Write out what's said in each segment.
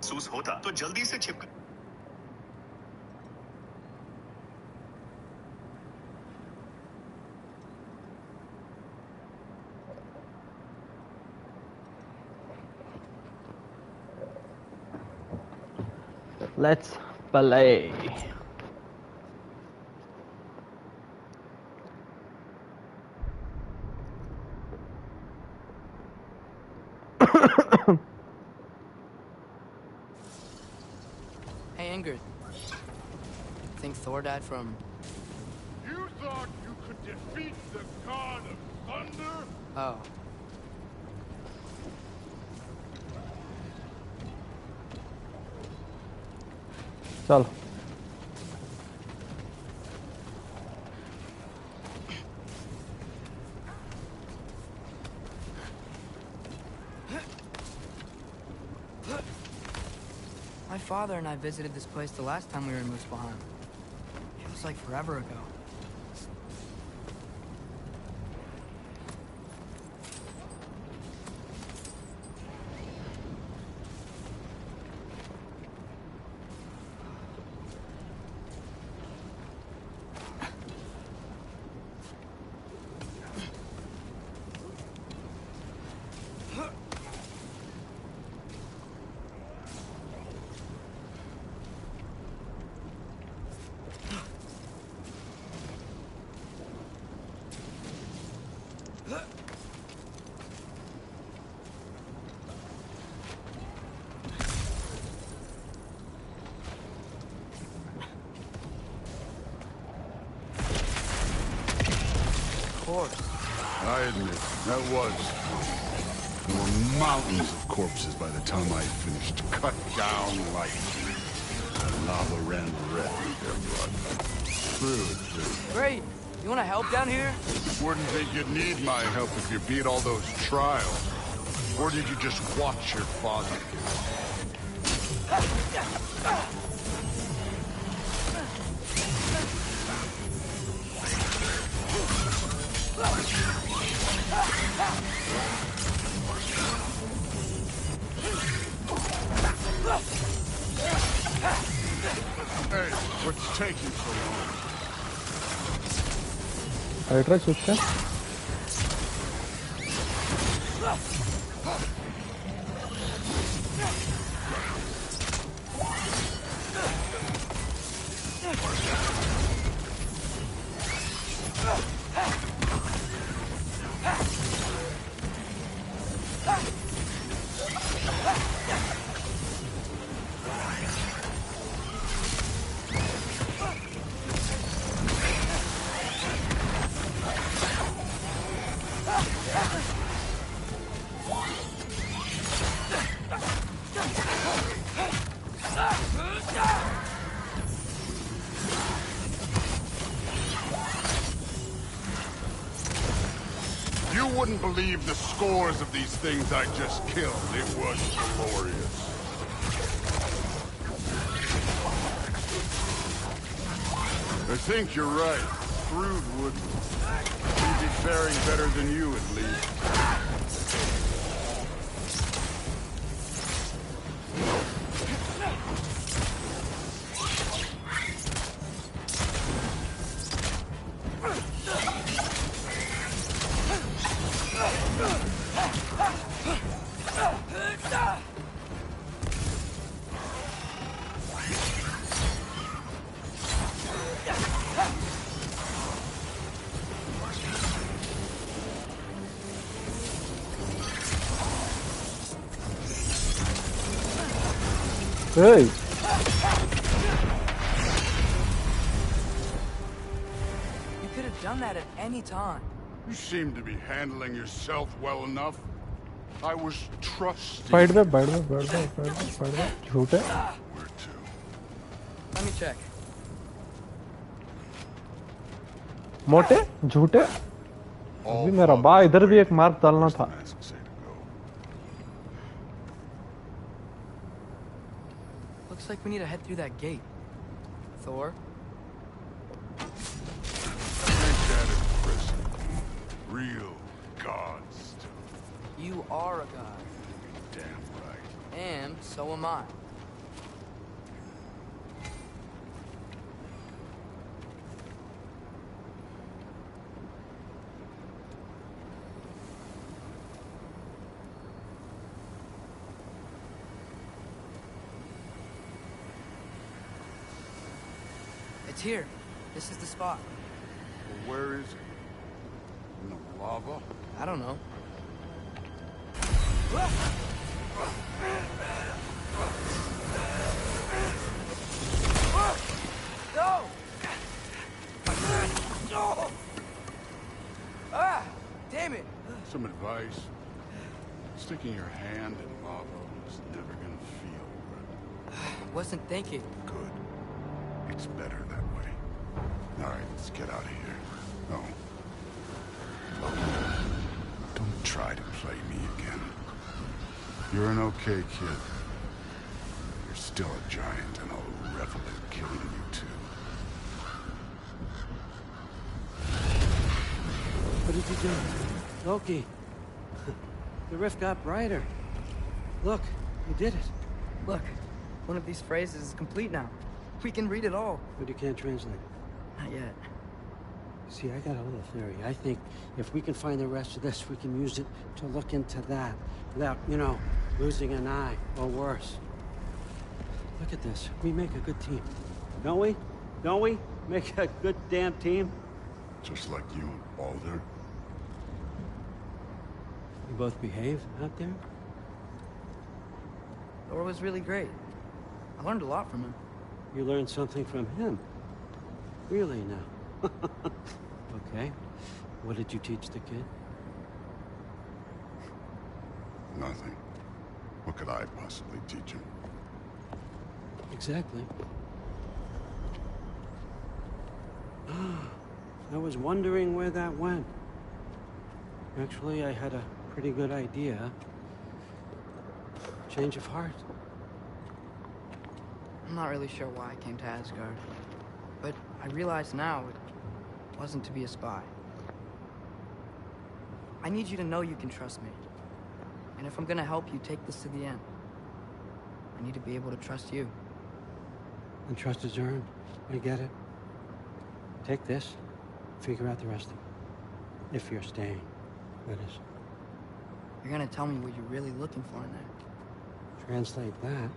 महसूस होता तो जल्दी से छिप Let's play. Hey, Ingrid. Think Thor died from... You thought you could defeat the god of thunder? Oh. चल My father and I visited this place the last time we were in Muspelheim. Feels like forever ago. I admit, that was. There were mountains of corpses by the time I finished. Cut down like lava ran red with their blood. True. Great. You want to help down here? Wouldn't think you'd need my help if you beat all those trials. Or did you just watch your father Hey, what's taking so long? Hydra chute You wouldn't believe the scores of these things I just killed. It was glorious. I think you're right. Thrud wouldn't. He'd be faring better than you, at least. Hey! You could have done that at any time. You seem to be handling yourself well enough. I was trusting. Fight the झूठे Where to? Let me check. मोटे झूठे अभी मेरा बा इधर भी एक mark डालना था Looks like we need to head through that gate. Thor? Ain't that impressive? Real god stuff. You are a god. Damn right. And so am I. here. This is the spot. Well, where is it? In the lava? I don't know. No! No! Ah! Damn it! Some advice. Sticking your hand in lava is never gonna feel Wasn't thinking. good. It's better that way. All right, let's get out of here. No. Don't try to play me again. You're an okay kid. You're still a giant, and I'll revel in killing you too. What did you do? Loki. The rift got brighter. Look, you did it. Look, one of these phrases is complete now. We can read it all. But you can't translate. Not yet. See, I got a little theory. I think if we can find the rest of this, we can use it to look into that. Without, you know, losing an eye, or worse. Look at this. We make a good team. Don't we? Don't we? Make a good damn team? Just like you and Balder. You both behave out there? Thor was really great. I learned a lot from him. You learned something from him. Really now? Okay. What did you teach the kid? Nothing. What could I possibly teach him? Exactly. I was wondering where that went. Actually, I had a pretty good idea. Change of heart. I'm not really sure why I came to Asgard. But I realize now it wasn't to be a spy. I need you to know you can trust me. And if I'm gonna help you take this to the end, I need to be able to trust you. And trust is earned. I get it. Take this. Figure out the rest of it. If you're staying, that is. You're gonna tell me what you're really looking for in there. Translate that,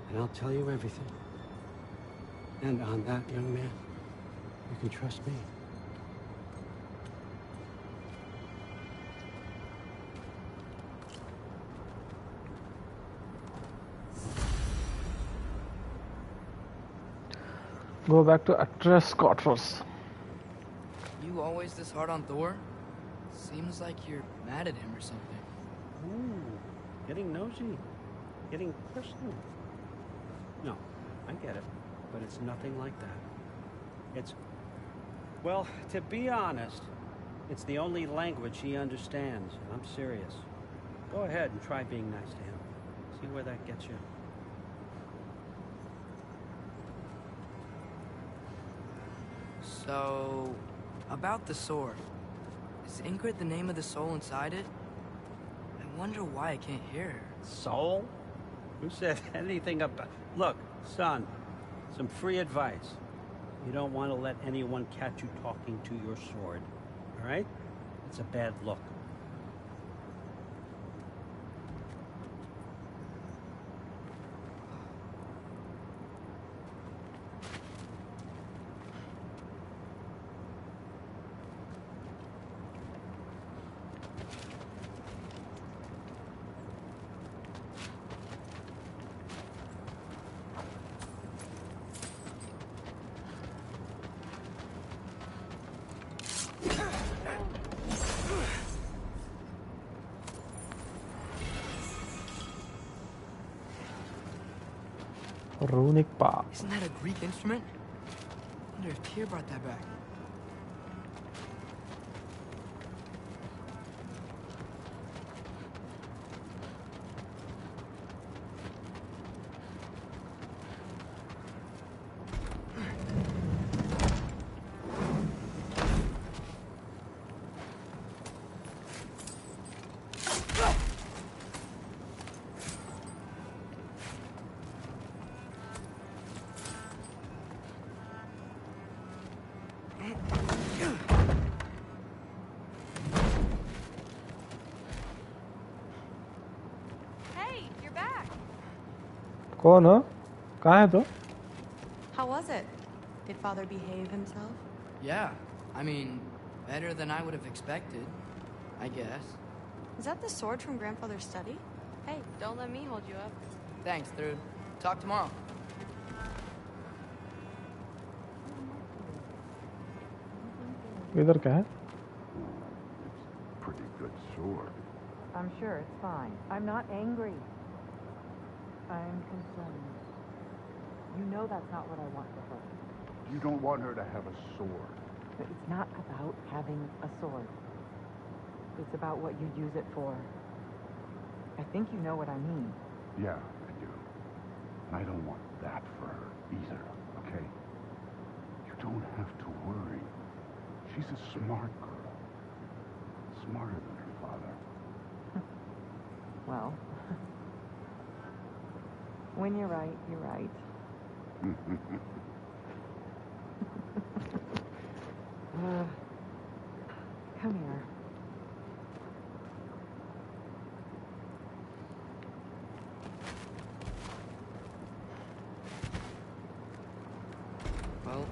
and I'll tell you everything. And on that, young man, you can trust me. Go back to Atreus quarters. You always this hard on Thor? Seems like you're mad at him or something. Ooh, getting nosy. Getting personal. No, I get it. But it's nothing like that. It's... Well, to be honest, it's the only language he understands. And I'm serious. Go ahead and try being nice to him. See where that gets you. So, about the sword. Is Ingrid the name of the soul inside it? I wonder why I can't hear her. Soul? Who said anything about... Look, son, some free advice. You don't want to let anyone catch you talking to your sword, all right? It's a bad look. Runic path. Isn't that a Greek instrument? I wonder if Tyr brought that back. Hey, you're back. कौन हो? कहाँ है तो? How was it? Did Father behave himself? Yeah, I mean, better than I would have expected, I guess. Is that the sword from Grandfather's study? Hey, don't let me hold you up. Thanks, Thrude. Talk tomorrow. इधर क्या है? Pretty good sword. I'm sure it's fine. I'm not angry. I'm concerned. You know that's not what I want for her. You don't want her to have a sword. But it's not about having a sword. It's about what you use it for. I think you know what I mean. Yeah, I do. And I don't want that for her either, okay? You don't have to worry. She's a smart girl. Smarter than her father. Well, when you're right, you're right. Come here. Well,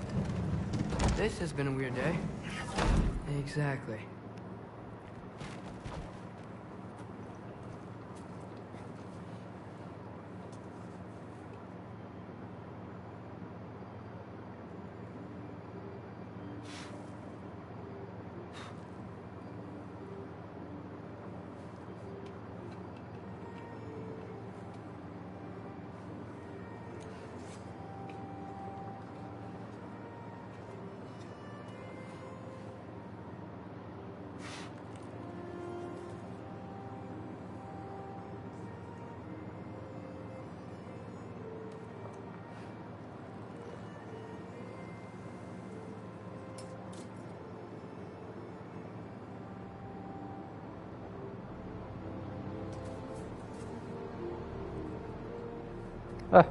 this has been a weird day. Exactly. Ah,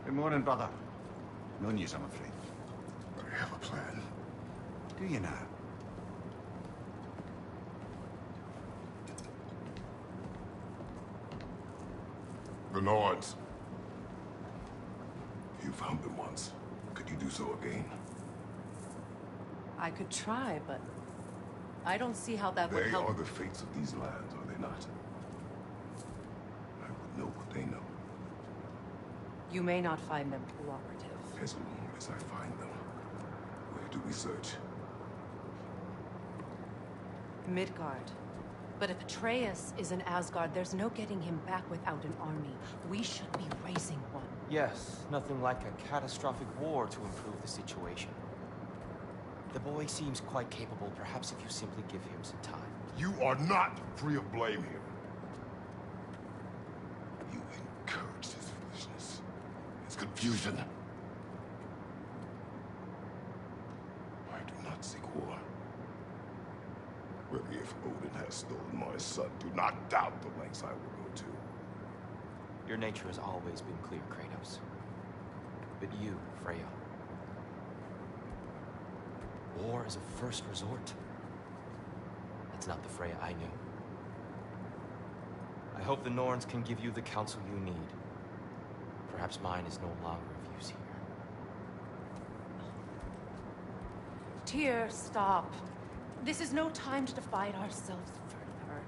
Good morning, brother. No news, I'm afraid. I have a plan. Do you now? The Nords. You found them once. Could you do so again? I could try, but I don't see how that would They help. are the fates of these lands, are they not? I would know what they know. You may not find them cooperative. As long as I find them. Where do we search? Midgard. But if Atreus is in Asgard, there's no getting him back without an army. We should be raising one. Yes, nothing like a catastrophic war to improve the situation. The boy seems quite capable, perhaps if you simply give him some time. You are not free of blame here. You encouraged his foolishness. His confusion. I do not seek war. Really, if Odin has stolen my son, do not doubt the lengths I will go to. Your nature has always been clear, Kratos. But you, Freya. War is a first resort. That's not the Freya I knew. I hope the Norns can give you the counsel you need. Perhaps mine is no longer of use here. Tyr, stop. This is no time to divide ourselves further.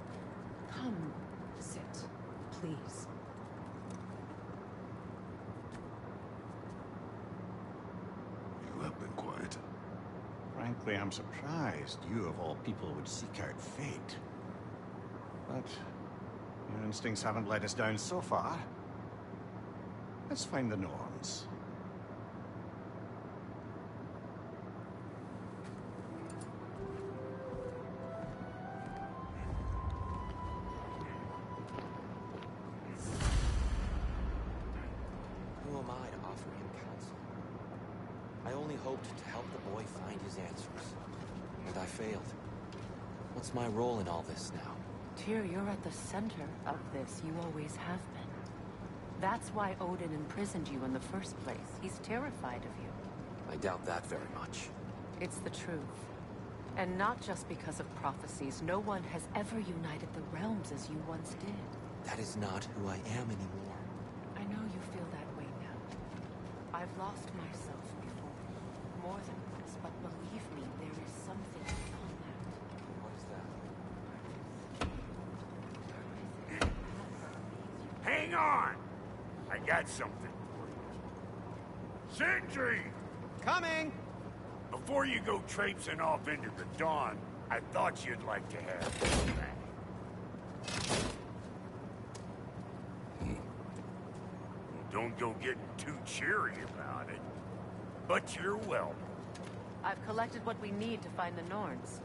Come, sit, please. You have been quiet. Frankly, I'm surprised you, of all people, would seek out fate. But your instincts haven't let us down so far. Let's find the Norns. hoped to help the boy find his answers. And I failed. What's my role in all this now? Tyr, you're at the center of this. You always have been. That's why Odin imprisoned you in the first place. He's terrified of you. I doubt that very much. It's the truth. And not just because of prophecies. No one has ever united the realms as you once did. That is not who I am anymore. I know you feel that way now. I've lost myself before. More than once, but believe me, there is something beyond that. What is that? Hang on! I got something for you. Sentry! Coming! Before you go traipsing off into the dawn, I thought you'd like to have this back. Well, don't go getting too cheery about it. But you're welcome. I've collected what we need to find the Norns.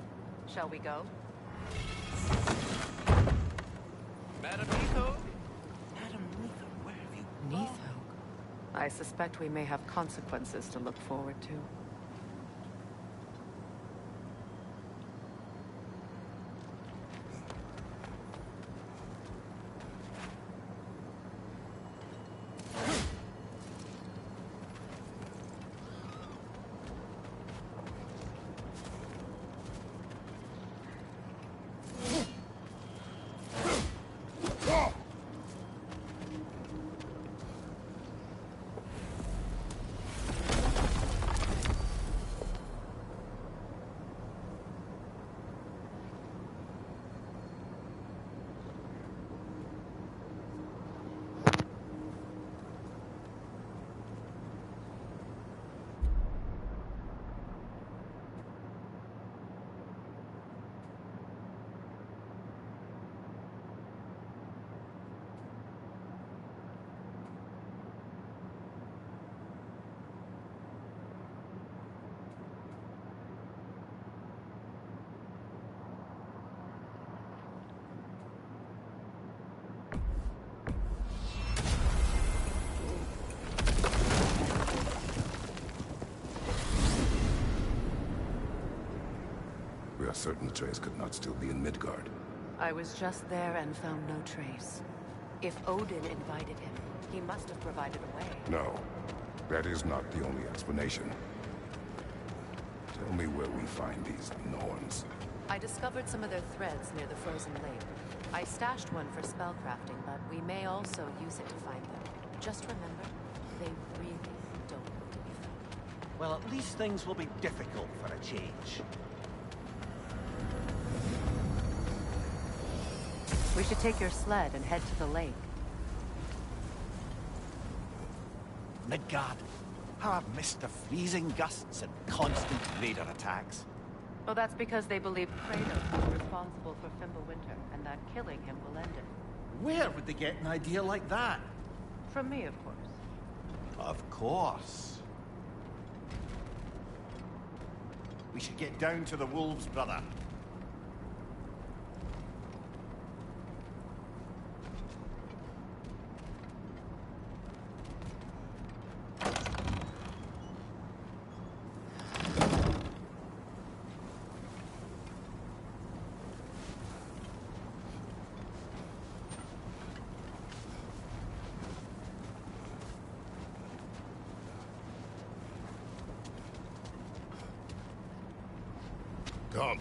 Shall we go? Madam Neathog? Madam Neathog, where have you gone? Neathog? I suspect we may have consequences to look forward to. We are certain the trace could not still be in Midgard. I was just there and found no trace. If Odin invited him, he must have provided a way. No, that is not the only explanation. Tell me where we find these Norns. I discovered some of their threads near the frozen lake. I stashed one for spellcrafting, but we may also use it to find them. Just remember, they really don't want to be found. Well, at least things will be difficult for a change. We should take your sled and head to the lake. Midgard, how I've missed the freezing gusts and constant raider attacks. Well, that's because they believe Kratos is responsible for Fimbulwinter, and that killing him will end it. Where would they get an idea like that? From me, of course. Of course. We should get down to the wolves, brother. Come.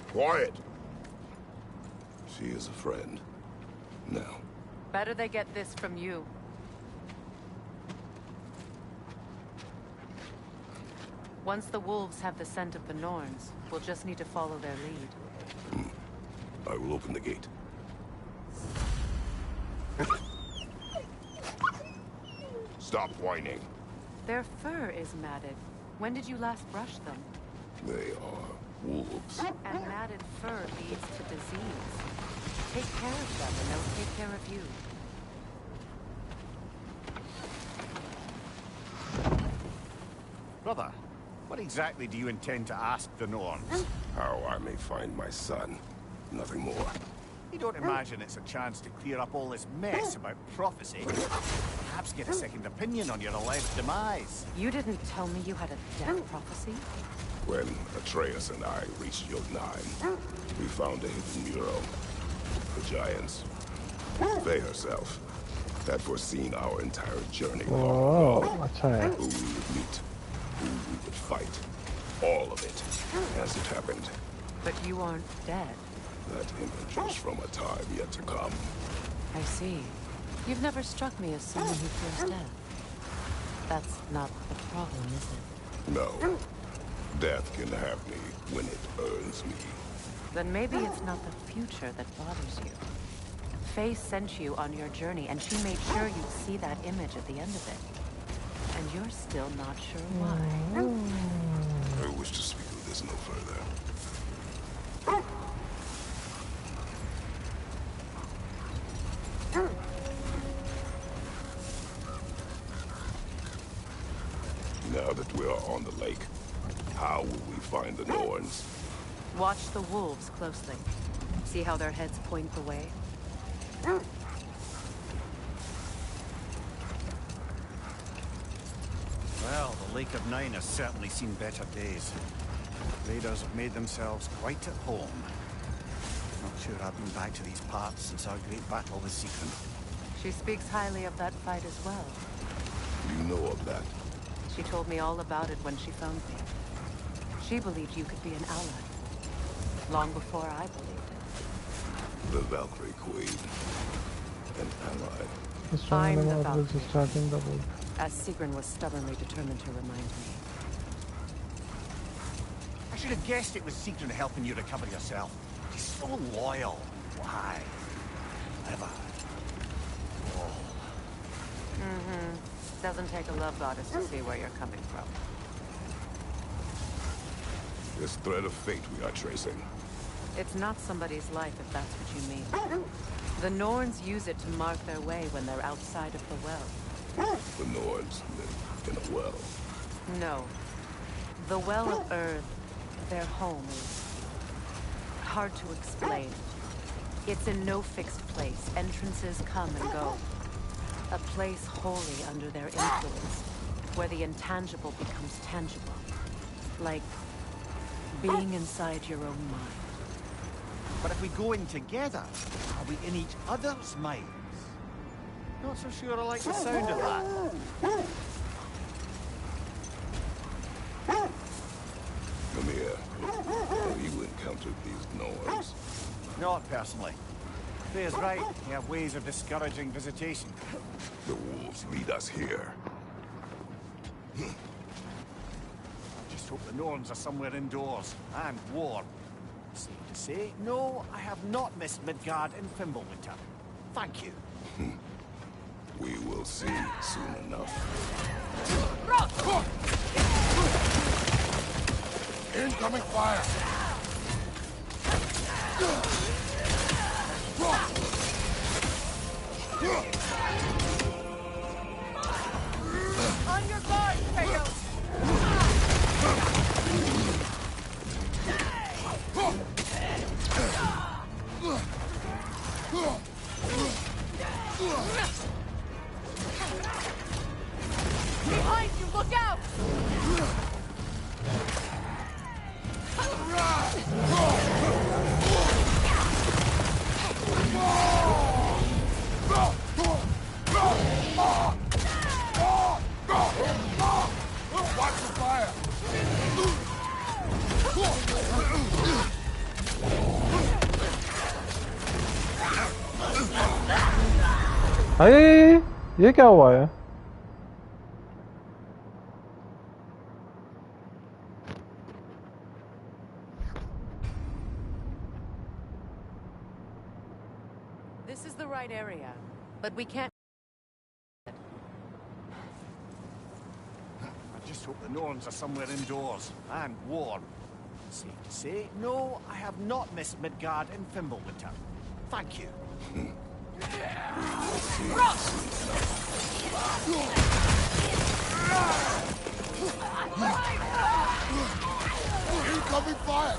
Quiet. She is a friend. Now. Better they get this from you. Once the wolves have the scent of the Norns, we'll just need to follow their lead. I will open the gate. Stop whining. Their fur is matted. When did you last brush them? They are wolves. And matted fur leads to disease. Take care of them and they'll take care of you. Brother, what exactly do you intend to ask the Norns? How I may find my son. Nothing more. You don't imagine it's a chance to clear up all this mess about prophecy? Perhaps get a second opinion on your alleged demise. You didn't tell me you had a death prophecy? When Atreus and I reached Yod-9, we found a hidden mural. The Giants, Faye herself, had foreseen our entire journey. Oh, अच्छा है. Who we would meet, who we would fight, all of it, as it happened. But you aren't dead. That image was from a time yet to come. I see. You've never struck me as someone who fears death. That's not the problem, is it? No. Death can have me when it earns me. Then maybe it's not the future that bothers you. Faye sent you on your journey, and she made sure you'd see that image at the end of it. And you're still not sure why. I wish to speak of this no further. Now that we are on the lake, how will we find the Norns? Watch the wolves closely. See how their heads point the way? Well, the Lake of Nine has certainly seen better days. Raiders have made themselves quite at home. Not sure I've been back to these parts since our great battle with Sigrun. She speaks highly of that fight as well. You know of that? She told me all about it when she found me. She believed you could be an ally. Long before I believed it. The Valkyrie Queen. An ally. I'm the Valkyrie. Starting the boat. As Sigrun was stubbornly determined to remind me. I should have guessed it was Sigrun helping you recover yourself. She's so loyal. Why? Never. Oh. Doesn't take a love goddess to see where you're coming from. This thread of fate we are tracing. It's not somebody's life, if that's what you mean. The Norns use it to mark their way when they're outside of the well. The Norns live in a well. No. The Well of Earth, their home, is hard to explain. It's in no fixed place. Entrances come and go. A place wholly under their influence, where the intangible becomes tangible. Like being inside your own mind. But if we go in together, are we in each other's minds? Not so sure I like the sound of that. Come here. Have you encountered these Norns? Not personally. Faye's right. They have ways of discouraging visitation. The wolves lead us here. I just hope the Norns are somewhere indoors and warm. Safe to say, no, I have not missed Midgard in Fimbulwinter. Thank you. We will see soon enough. Incoming fire! On your guard, Kratos! Behind you, look out! Watch the fire! अरे ये क्या हुआ है? This is the right area, but we can't. I just hope the Norns are somewhere indoors and warm. Safe to say, no, I have not missed Midgard in Fimbulwinter. Thank you. Incoming fire!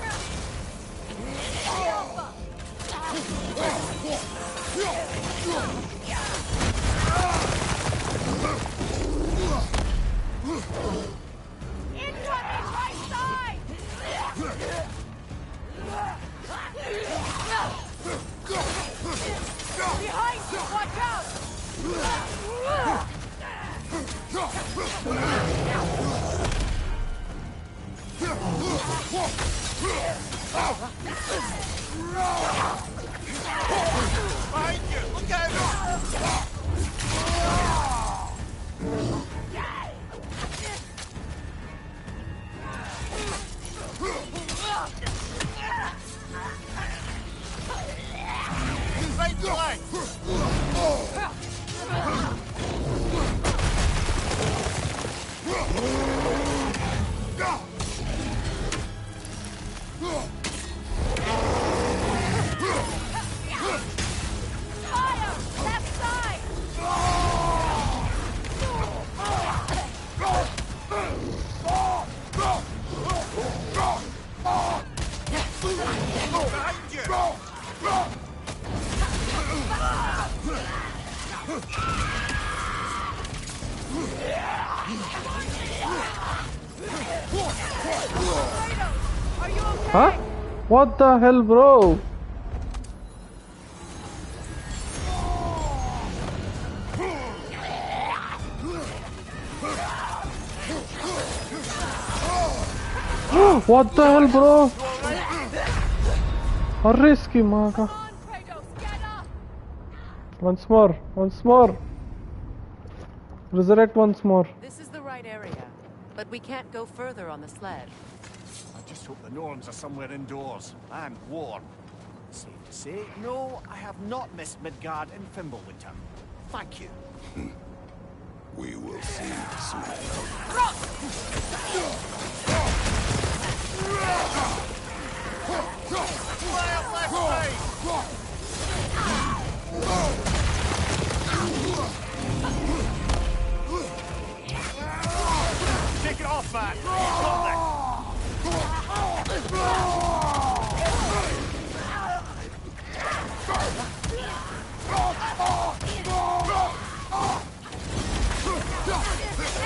Incoming right side! Behind you, watch out! Behind you! Look out! Right flank! Fire! Left side! Behind you! Are you okay? Huh? What the hell, bro? What the hell, bro? Risky, maga. Once more, once more. Resurrect once more. This is the right area, but we can't go further on the sled. I just hope the Norns are somewhere indoors and warm. Safe to say, no, I have not missed Midgard in Fimbulwinter. Thank you. We will see soon enough. Fire left side! Take it off, man! You've got this!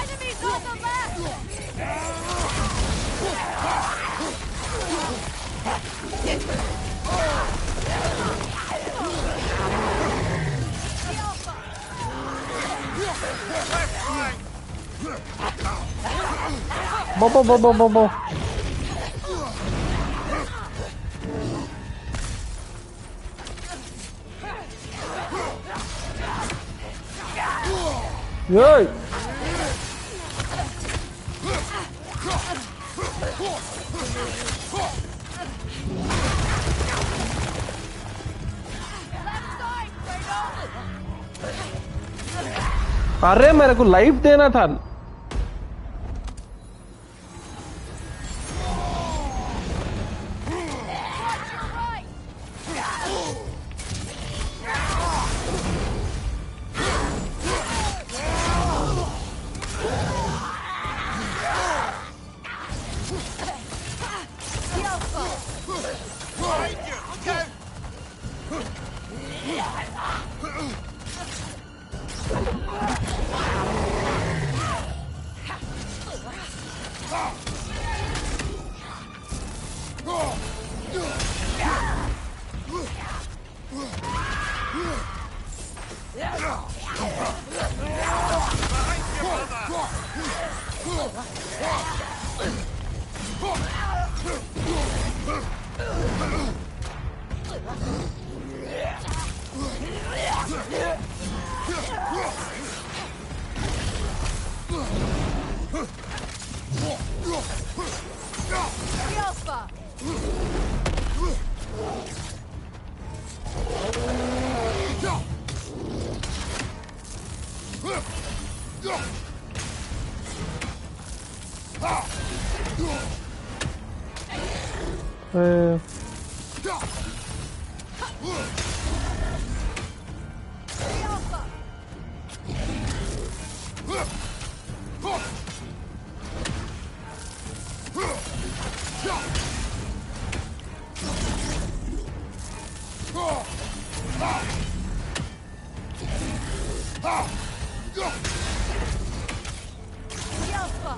Enemies on the left! Bo. Yay! अरे मेरे को life देना था. Yelpa!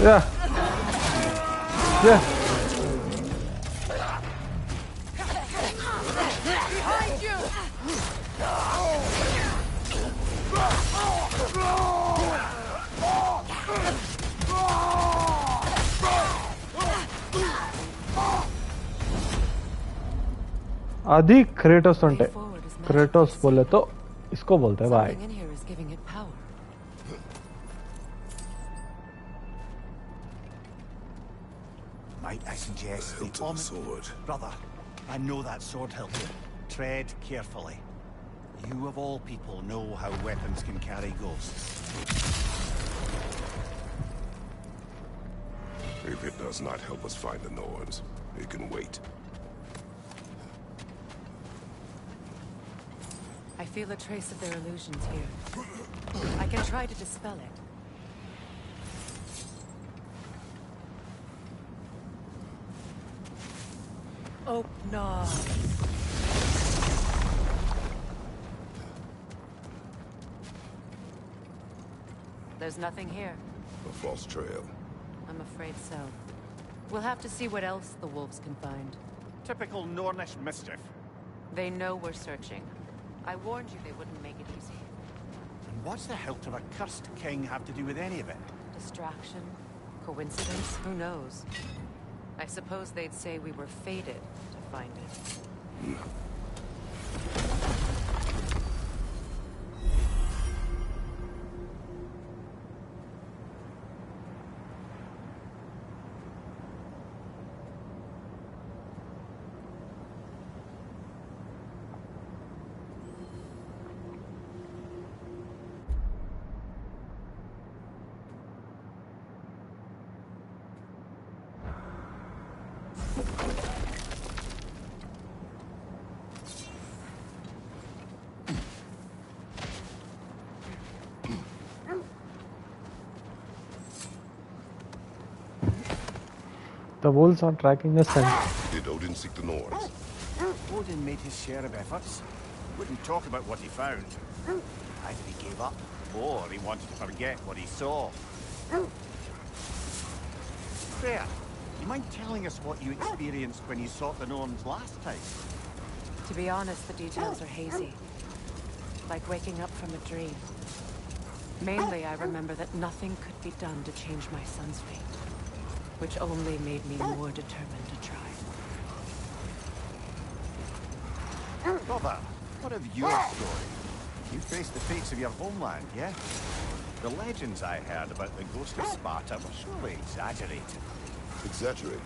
Yeah. Yeah. Behind you! आदि Kratos होते Kratos बोले तो इसको बोलते हैं भाई Something in here is giving it power. Might I suggest the Hilt of the sword. Brother, I know that sword hilt. Tread carefully. You of all people know how weapons can carry ghosts. If it does not help us find the Norns, it can wait. I feel a trace of their illusions here. I can try to dispel it. Oh, no. There's nothing here. A false trail. I'm afraid so. We'll have to see what else the wolves can find. Typical Nornish mischief. They know we're searching. I warned you they wouldn't make it easy. And what's the hilt of a cursed king have to do with any of it? Distraction? Coincidence? Who knows? I suppose they'd say we were fated to find it. The wolves are tracking us. Did Odin seek the Norns? Odin made his share of efforts. Wouldn't talk about what he found. Either he gave up, or he wanted to forget what he saw. Freya, you mind telling us what you experienced when you sought the Norns last time? To be honest, the details are hazy. Like waking up from a dream. Mainly, I remember that nothing could be done to change my son's fate. Which only made me more determined to try. Brother, what of your story? You faced the fates of your homeland, yeah? The legends I heard about the ghost of Sparta were surely exaggerated. Exaggerated?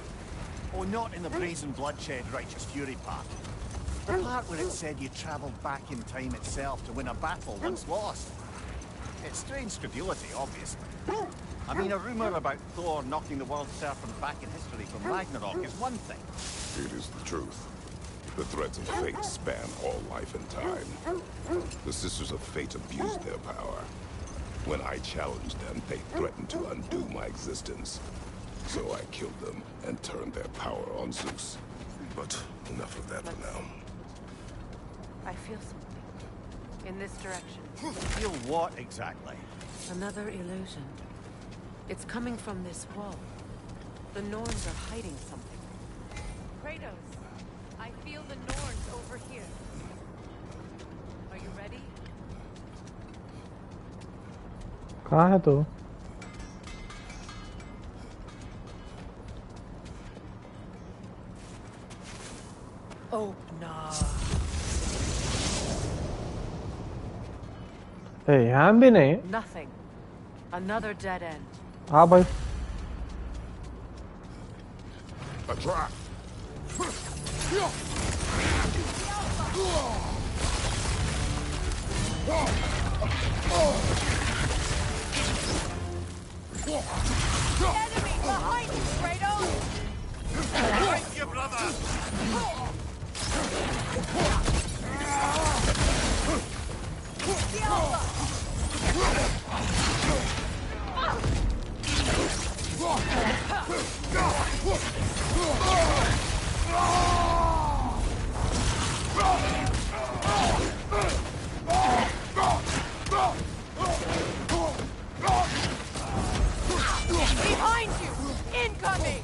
Oh, not in the brazen bloodshed righteous fury part. The part where it said you travelled back in time itself to win a battle once lost. It's strange credulity, obviously. I mean, a rumour about Thor knocking the world serpent back in history from Ragnarok is one thing. It is the truth. The threads of fate span all life and time. The Sisters of Fate abused their power. When I challenged them, they threatened to undo my existence. So I killed them and turned their power on Zeus. But enough of that for now. I feel something. In this direction. Feel what exactly? Another illusion. It's coming from this wall. The Norns are hiding something. Kratos, I feel the Norns over here. Are you ready? कहाँ है तो? Oh, nah. Hey, यहाँ भी नहीं. Nothing. Another dead end. हाँ भाई. A trap. Enemy behind you, Kratos! Fight your brother! Behind you! Incoming!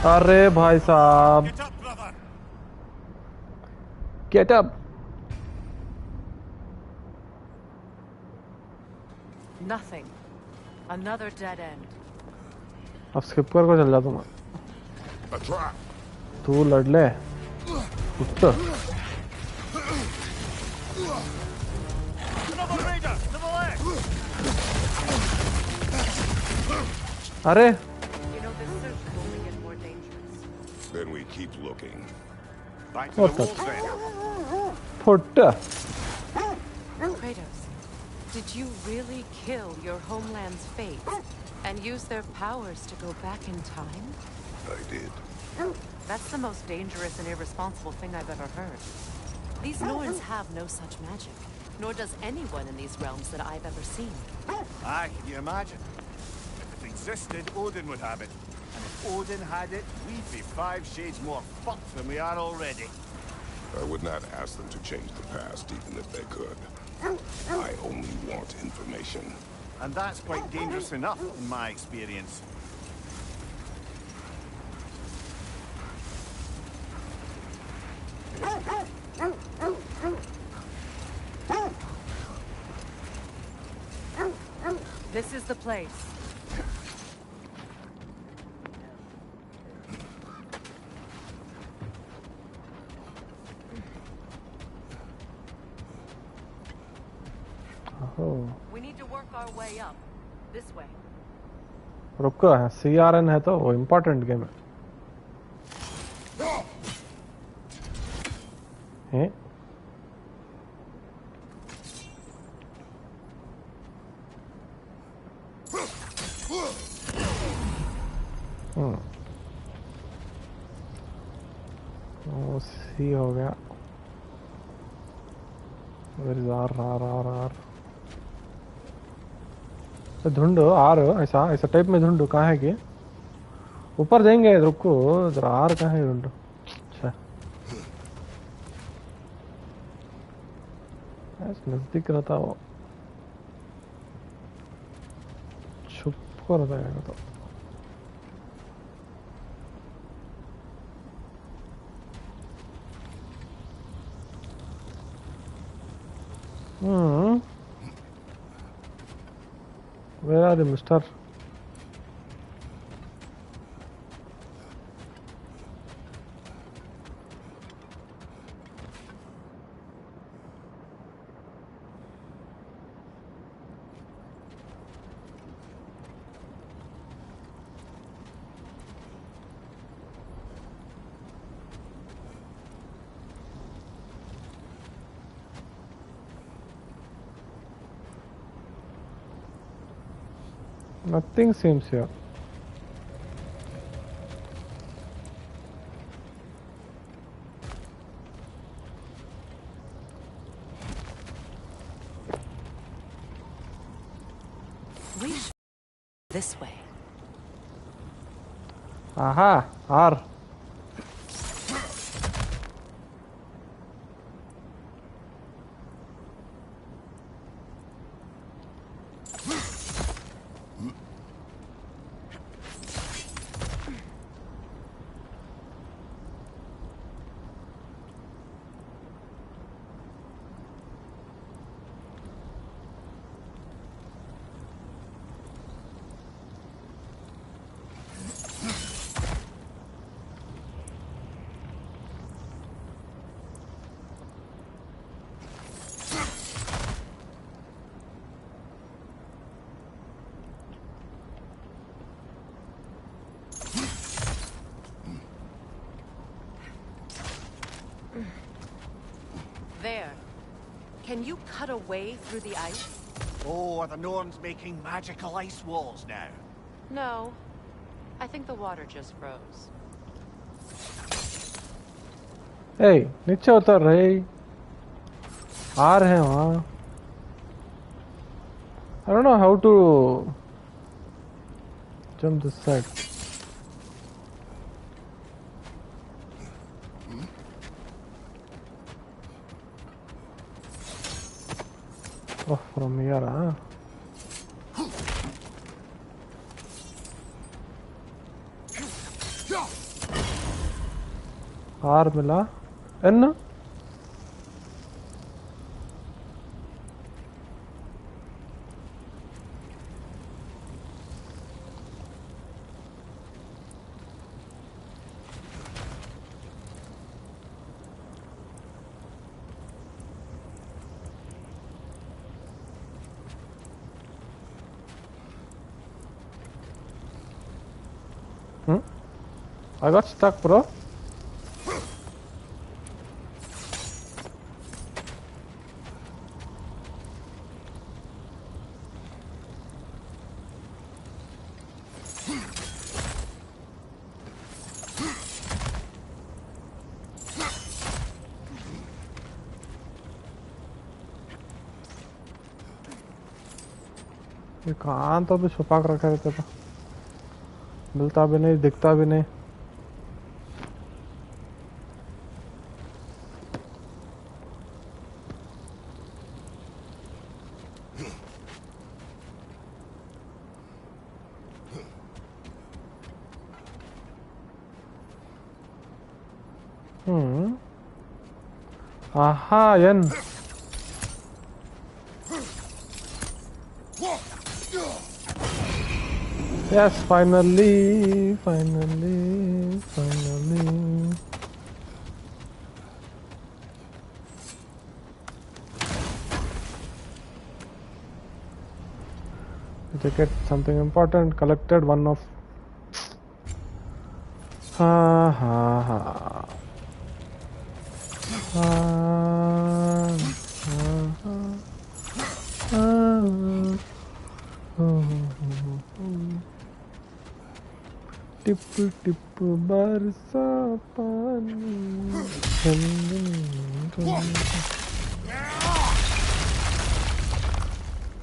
अरे भाई साहब. Get up, brother! Get up. Nothing. Another dead end. अब skip कर को चल जा तुम. A trap. तू लड़ ले. उठ. Another raider! To the left! अरे. You know, this search will only get more dangerous. Then we keep looking. Back to What the the- wolves then. Foot. Kratos, did you really kill your homeland's fate and use their powers to go back in time? I did. That's the most dangerous and irresponsible thing I've ever heard. These Norns have no such magic, nor does anyone in these realms that I've ever seen. Aye, can you imagine? If it existed, Odin would have it. And if Odin had it, we'd be 5 shades more fucked than we are already. I would not ask them to change the past, even if they could. I only want information. And that's quite dangerous enough, in my experience. This is the place. Oh. We need to work our way up. This way. रुको है. CRN है तो वो important game है. हैं? ओ सी हो गया. Where is R? ढूंढो आर. ऐसा ऐसा टाइप में ढूंढो. कहाँ है कि ऊपर देंगे. रुको जरा. आर कहाँ है ढूंढो. अच्छा नजदीक रहता वो. छुप को रहता है तो. Where are you, mister? Nothing seems here. We should this way. Aha, R. Can you cut a way through the ice? Oh, are the Norns making magical ice walls now? No. I think the water just froze. Hey, नीचे उतर रहे आ रहे हैं वहाँ. I don't know how to jump this side. Oh, from here, huh? R मिला N I got stuck, bro. ये कहाँ तो भी छुपा कर रखा रहता था, मिलता भी नहीं, दिखता भी नहीं. Aha, Yen. Yes, finally. Ticket, something important. Collected one of. Tip tip बरसा पानी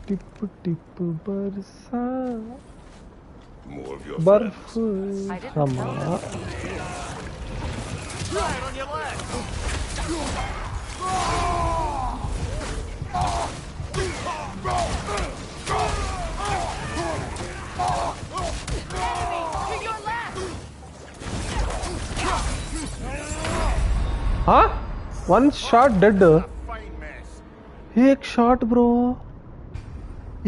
टिप टिप बरसा बर्फ हमारा हाँ, one shot dead. एक shot bro,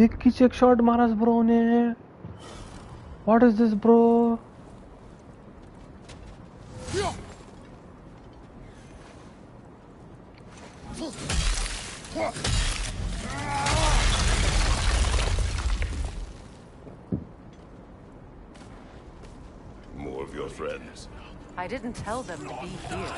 एक किच एक shot मारा bro ने. What is this bro? More of your friends. I didn't tell them to be here.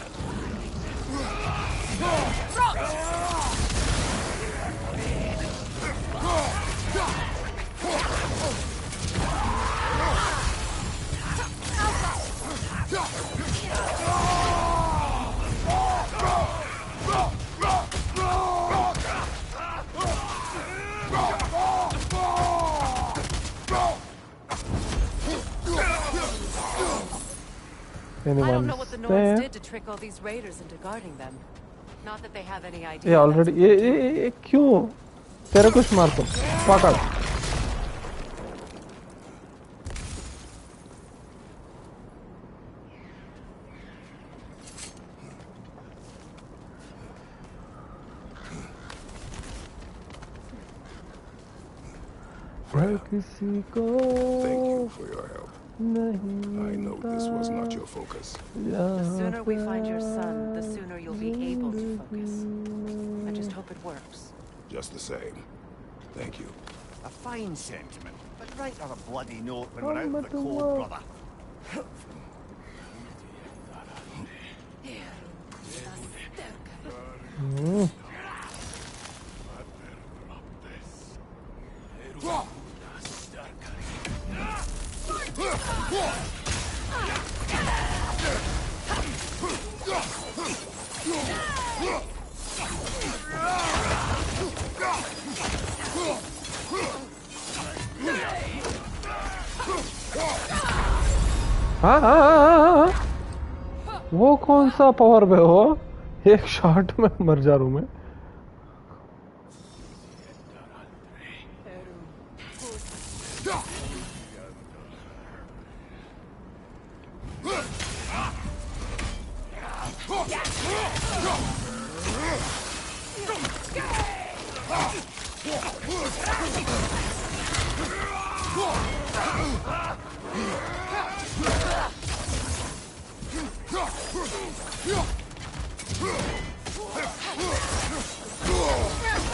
I don't know what the Nords did to trick all these raiders into guarding them. Not that they have any idea. ये already ये क्यों तेरे कुछ मार तो पकड़. Thank you for your help. I know this was not your focus. The sooner we find your son, the sooner you'll be able to focus. I just hope it works. Just the same. Thank you. A fine sentiment, but write her a bloody note when we're out in the cold, brother. हाँ वो कौन सा power पे हो एक shot में मर जा रू मैं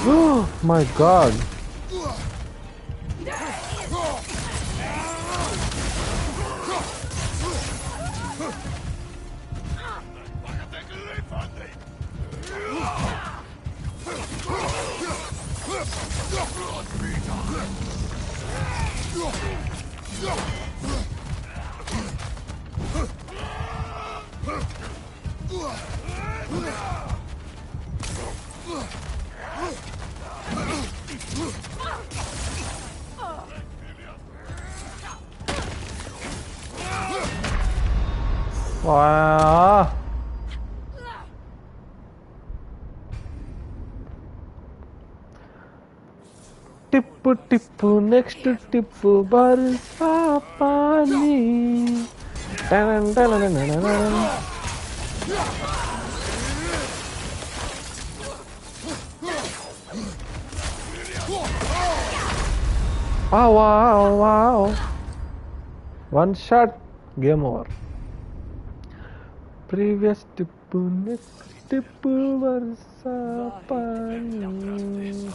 Oh my god. Wow. Tippu tippu next tippu barsa pani. Dun, dun, dun, dun, dun, dun. Wow, wow, wow. One shot, game over. Previous tippu next tippu barsa pani.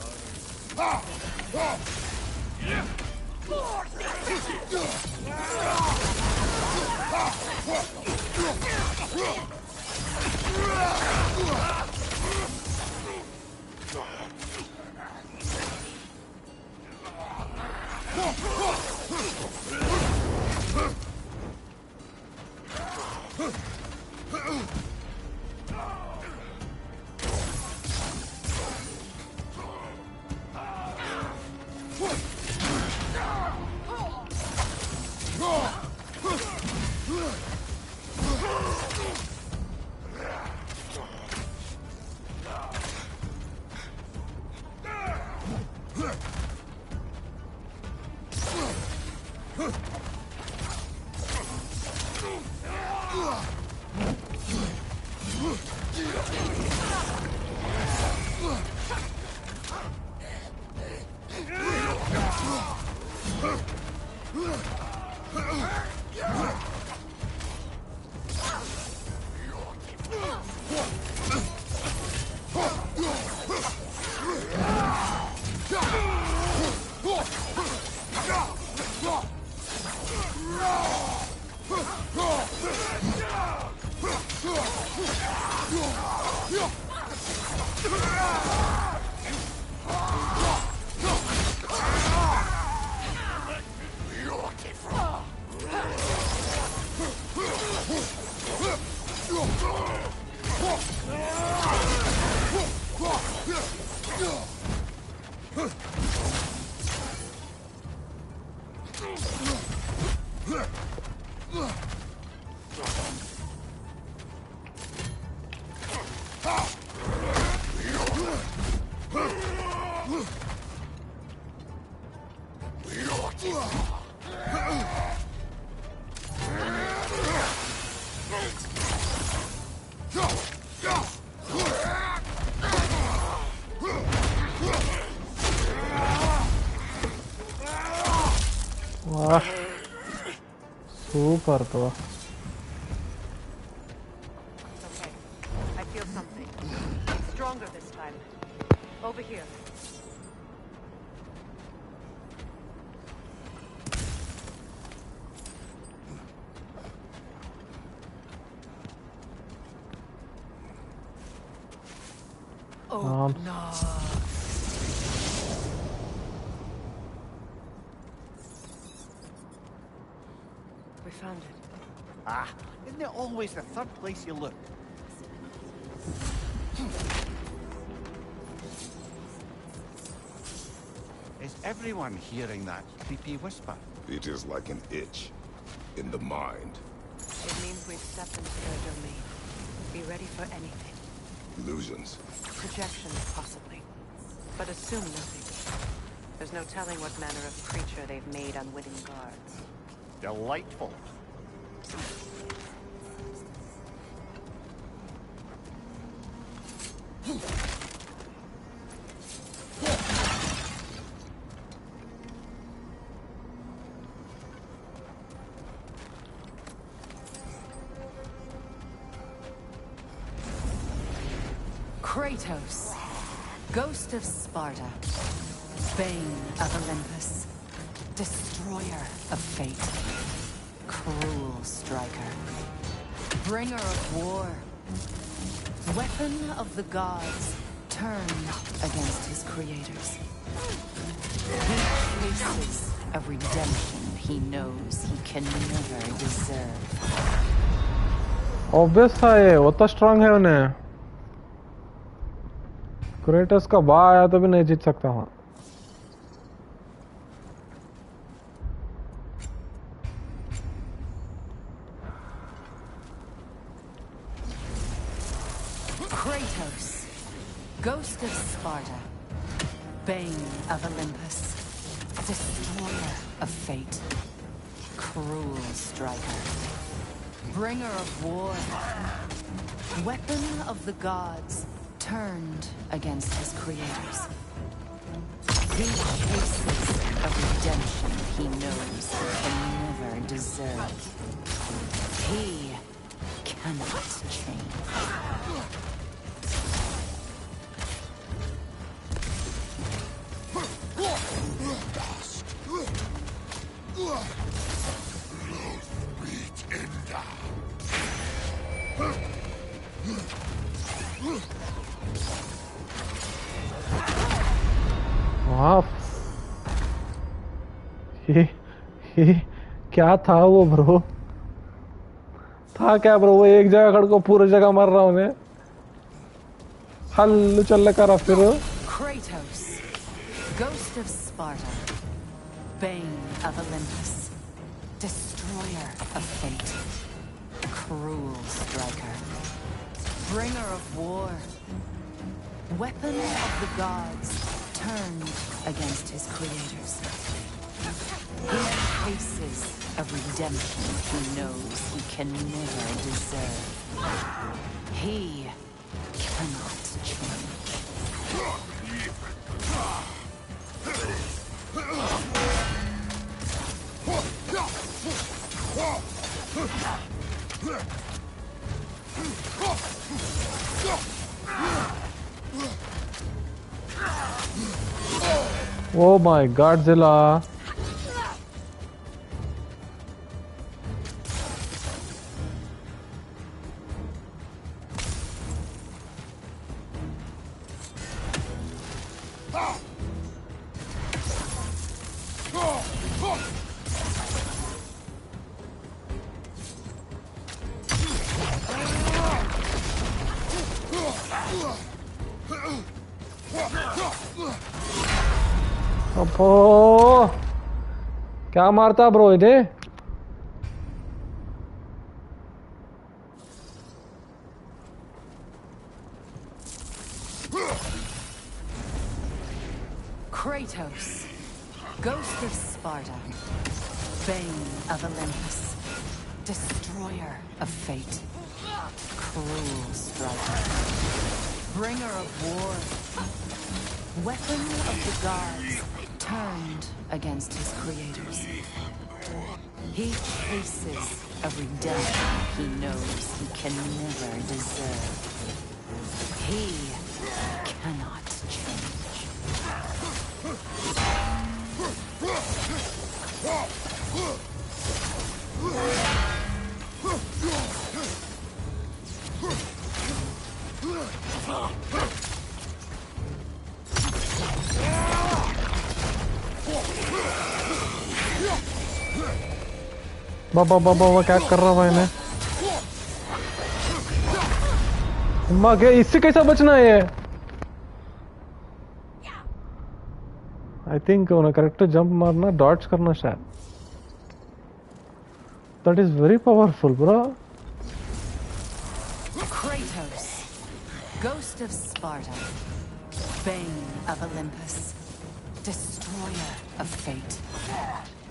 Wah, super tuh. Okay, I feel something. Stronger this time. Over here. Oh, no. We found it. Ah, isn't it always the third place you look? Is everyone hearing that creepy whisper? It is like an itch in the mind. It means we've stepped into their domain. Be ready for anything. Illusions. Projections, possibly. But assume nothing. There's no telling what manner of creature they've made unwitting guards. Delightful. Kratos, Ghost of Sparta, Bane of Olympus, Destroyer of Fate, Cruel Striker, Bringer of War, Weapon of the Gods, turned against his creators. He faces a redemption he knows he can never deserve. Obvious था ये, वो तो strong है उन्हें. Crates का बा आया तो भी नहीं जीत सकता वहाँ. Kratos, Ghost of Sparta, Bane of Olympus, Destroyer of Fate, Cruel Striker, Bringer of War, Weapon of the Gods, turned against his creators. He faces a redemption he knows he can never deserve. He cannot change. वाह, ये क्या था वो bro? था क्या bro? वो एक जगह खड़ को पूरी जगह मर रहा उन्हें. हल्लू चल कर फिर. Kratos, Ghost of Sparta, Bane of Olympus, Destroyer of Fate, Cruel Striker, Bringer of War, Weapon of the Gods, turned against his creators. He faces a redemption he knows he can never deserve. He cannot change. Oh my Godzilla. अप्पो क्या मारता bro इधे. Kratos, Ghost of Sparta, Bane of Olympus, Destroyer of Fate, Cruel Striker, Bringer of War, Weapon of the Gods, turned against his creators. He faces a redemption he knows he can never deserve. He cannot change. बाबा बाबा वो क्या कर रहा भाई ने माँ क्या इससे कैसा बचना है ये I think on a correct jump मारना dodge करना शायद that is very powerful bro Kratos, ghost of Sparta, bane of Olympus, destroyer of fate,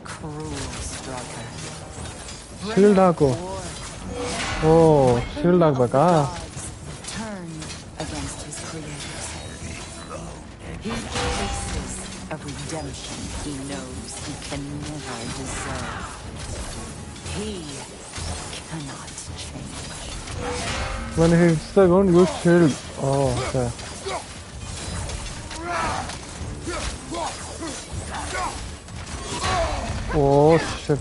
cruel striker. shield हाको oh shield हाक बका Turned against his creators. He faces a redemption he knows he can never deserve. He cannot change. when he hits the ground use shield oh okay oh shit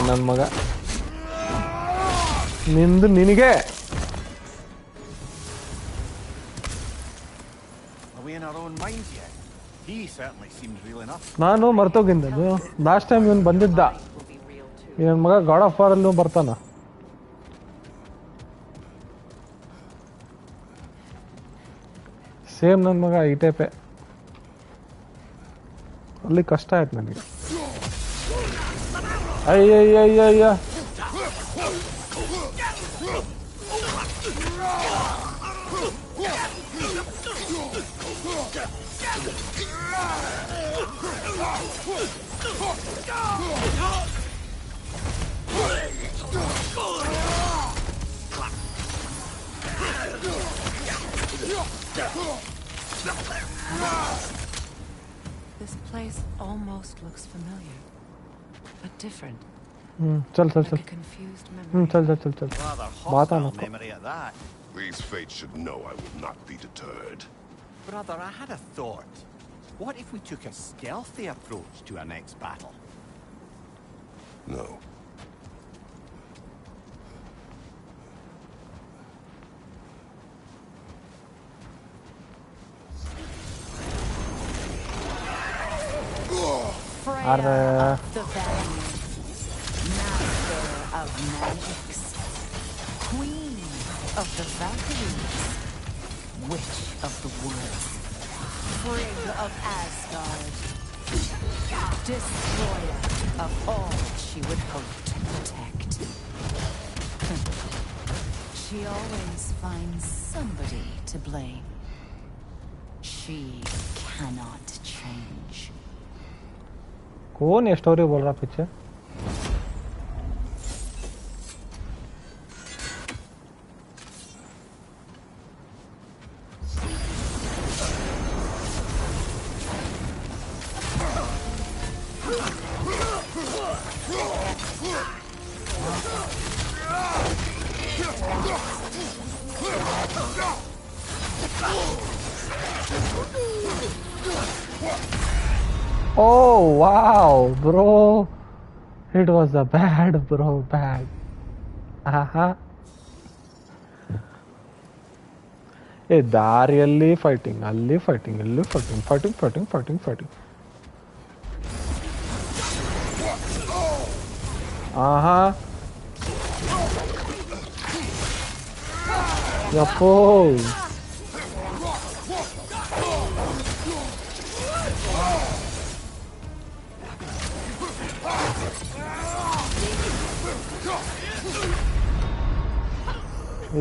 ನನ್ನ ಮಗ ನಿಂದು ನಿನಗೆ Are we in our own minds yet? He certainly seems real enough. ನಾನು ಮರ್ತೋಗಿದ್ದು last time ಇವನು ಬಂದಿದ್ದ ಈ ನನ್ನ ಮಗ ಗಾಡ್ ಆಫ್ ವಾರ್ ಅಲ್ಲೂ ಬರ್ತಾನ ಸೇಮ್ ನನ್ನ ಮಗ ಈ ಟೈಪೇ ಅಲ್ಲಿ ಕಷ್ಟ ಆಯ್ತು ನನಗೆ ಅಯ್ಯಯ್ಯಯ್ಯಯ್ಯ This place almost looks familiar, but different. चल चल चल Like a confused memory. चल चल चल चल Rather बात hostile आना memory at that. These fates should know I will not be deterred. Brother, I had a thought. What if we took a stealthy approach to our next battle? No. Freya of the Valley, master of magics, queen of the Valkyries, witch of the woods, Frigg of Asgard, destroyer of all she would hope to protect. She always finds somebody to blame. She cannot change. कौन ये story बोल रहा पीछे Oh wow, bro! It was a bad, bro, bad. Hey, ದಾರಿಯಲ್ಲಿ fighting ಅಲ್ಲಿ fighting ಇಲ್ಲಿ fighting fighting fighting fighting fighting ಆಹಾ ಯಪ್ಪೋ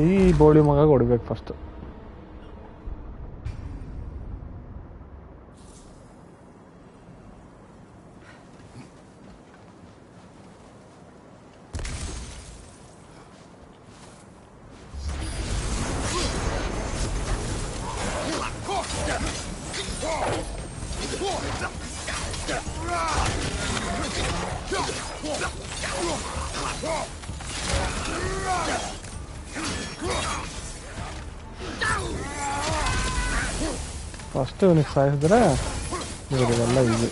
ಈ ಬೋಳಿ ಮಗ ಹೊಡಿಬೇಕು ಫಸ್ಟ್ ಫಸ್ಟ್ ಇವನಿಗೆ ಸಾಯಿಸಿದ್ರೆ ಇವರಿಗೆಲ್ಲ ಇದೆ.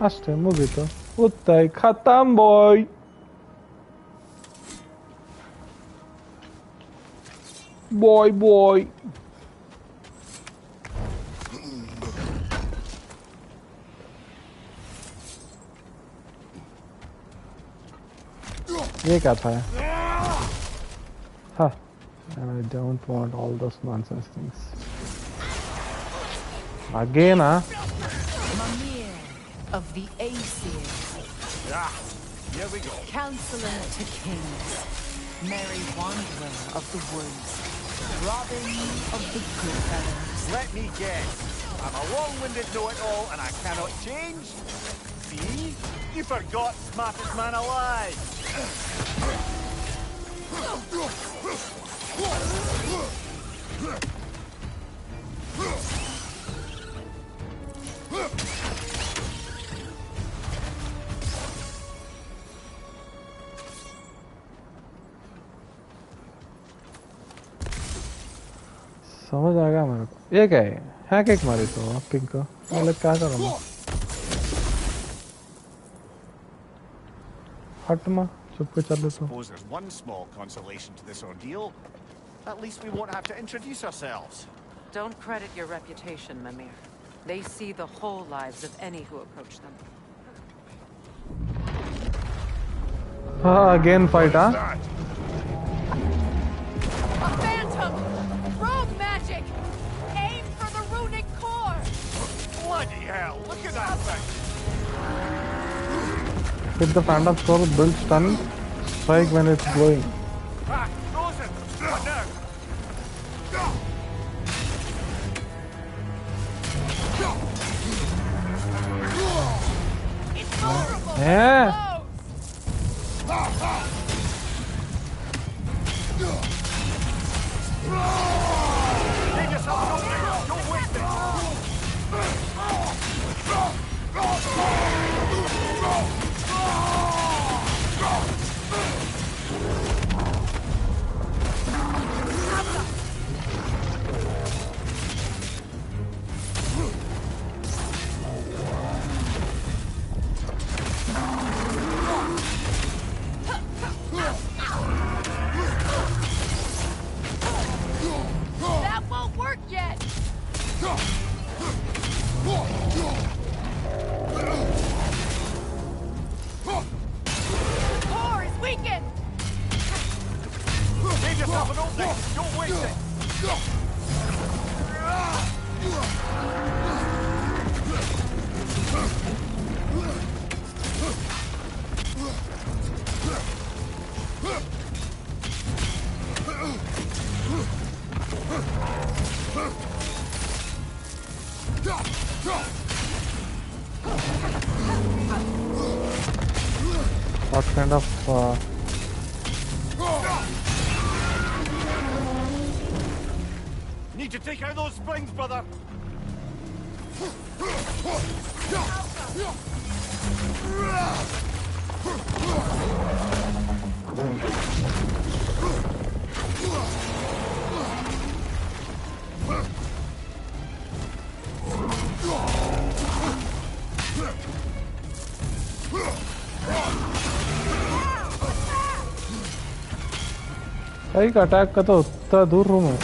ಅಷ್ಟೇ ಮುಗೀತು. ಉತ್ತಾಯ್ ಖತಮ್ ಬಾಯ್. ಬಾಯ್ ये क्या था? Huh. And I don't want all those nonsense things. Again, huh? Mimir of the Aesir. Ah, here we go. Counselor to kings. Merry wanderer of the woods. Robin of the good fellows. Let me guess. I'm a long-winded know-it-all and I cannot change? See? You forgot smartest man alive. समझ आ गया मेरे को. ये क्या है? Hack एक मारी तो पिंक को. मतलब क्या करूँ मैं? हट मा. चुप के चल तो. Suppose there's one small consolation to this ordeal. At least we won't have to introduce ourselves. Don't credit your reputation, Mimir. They see the whole lives of any who approach them. Again fight, huh? A phantom! Rogue magic! Aim for the runic core! Bloody hell, look at that thing! Hit the phantom sword, build stun, strike when it's glowing. Ah, frozen! What now? It's horrible! Yeah. Take yourself something! Don't waste it! That won't work yet! The core is weakened! Save yourself an opening! Don't waste it! What kind of Need to take out those springs, brother! एक attack का तो उतना दूर room है.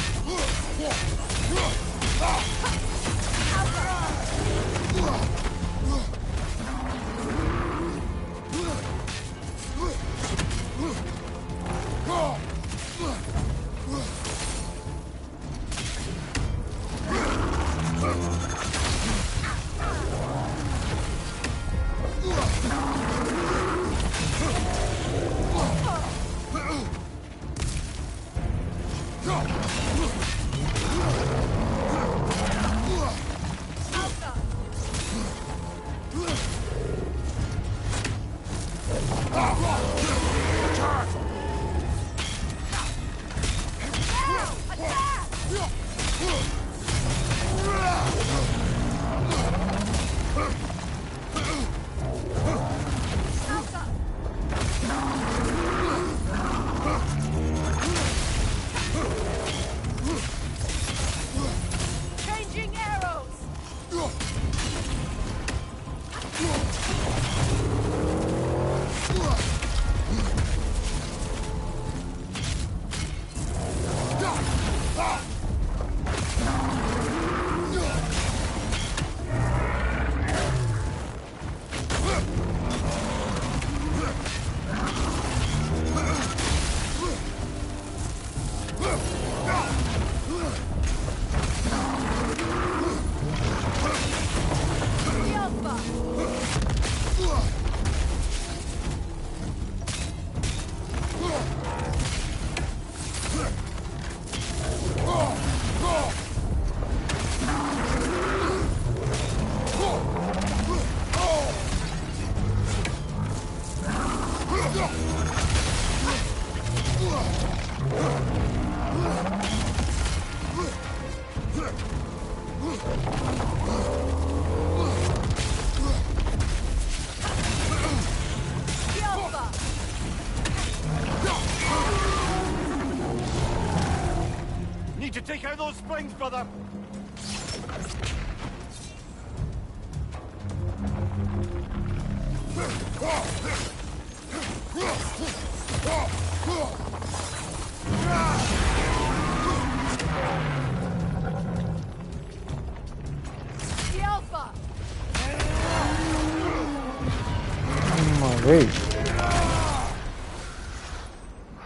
Wait.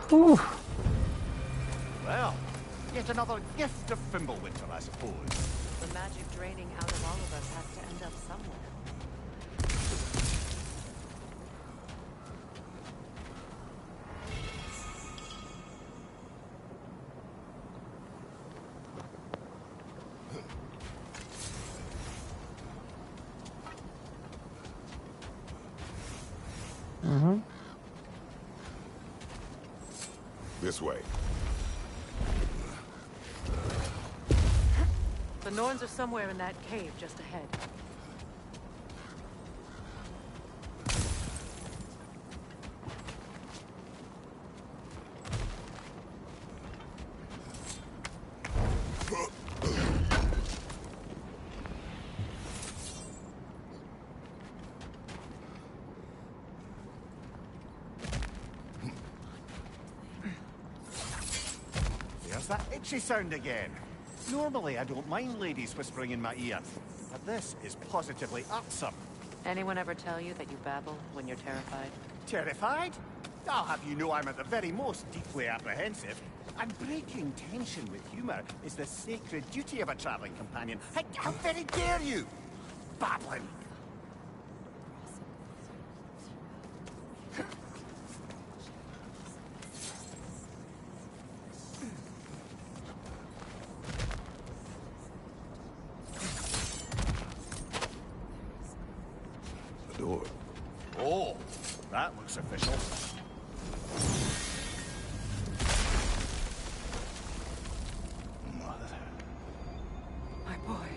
Whew. Well, yet another gift of Fimbulwinter, I suppose. The magic draining out of all of us has to end up somewhere. This way. The Norns are somewhere in that cave just ahead. There's that itchy sound again. Normally, I don't mind ladies whispering in my ear, but this is positively irksome. Anyone ever tell you that you babble when you're terrified? Terrified? I'll have you know I'm at the very most deeply apprehensive. And breaking tension with humor is the sacred duty of a traveling companion. How very dare you! Babbling! Door. Oh, that looks official. Mother, My boy.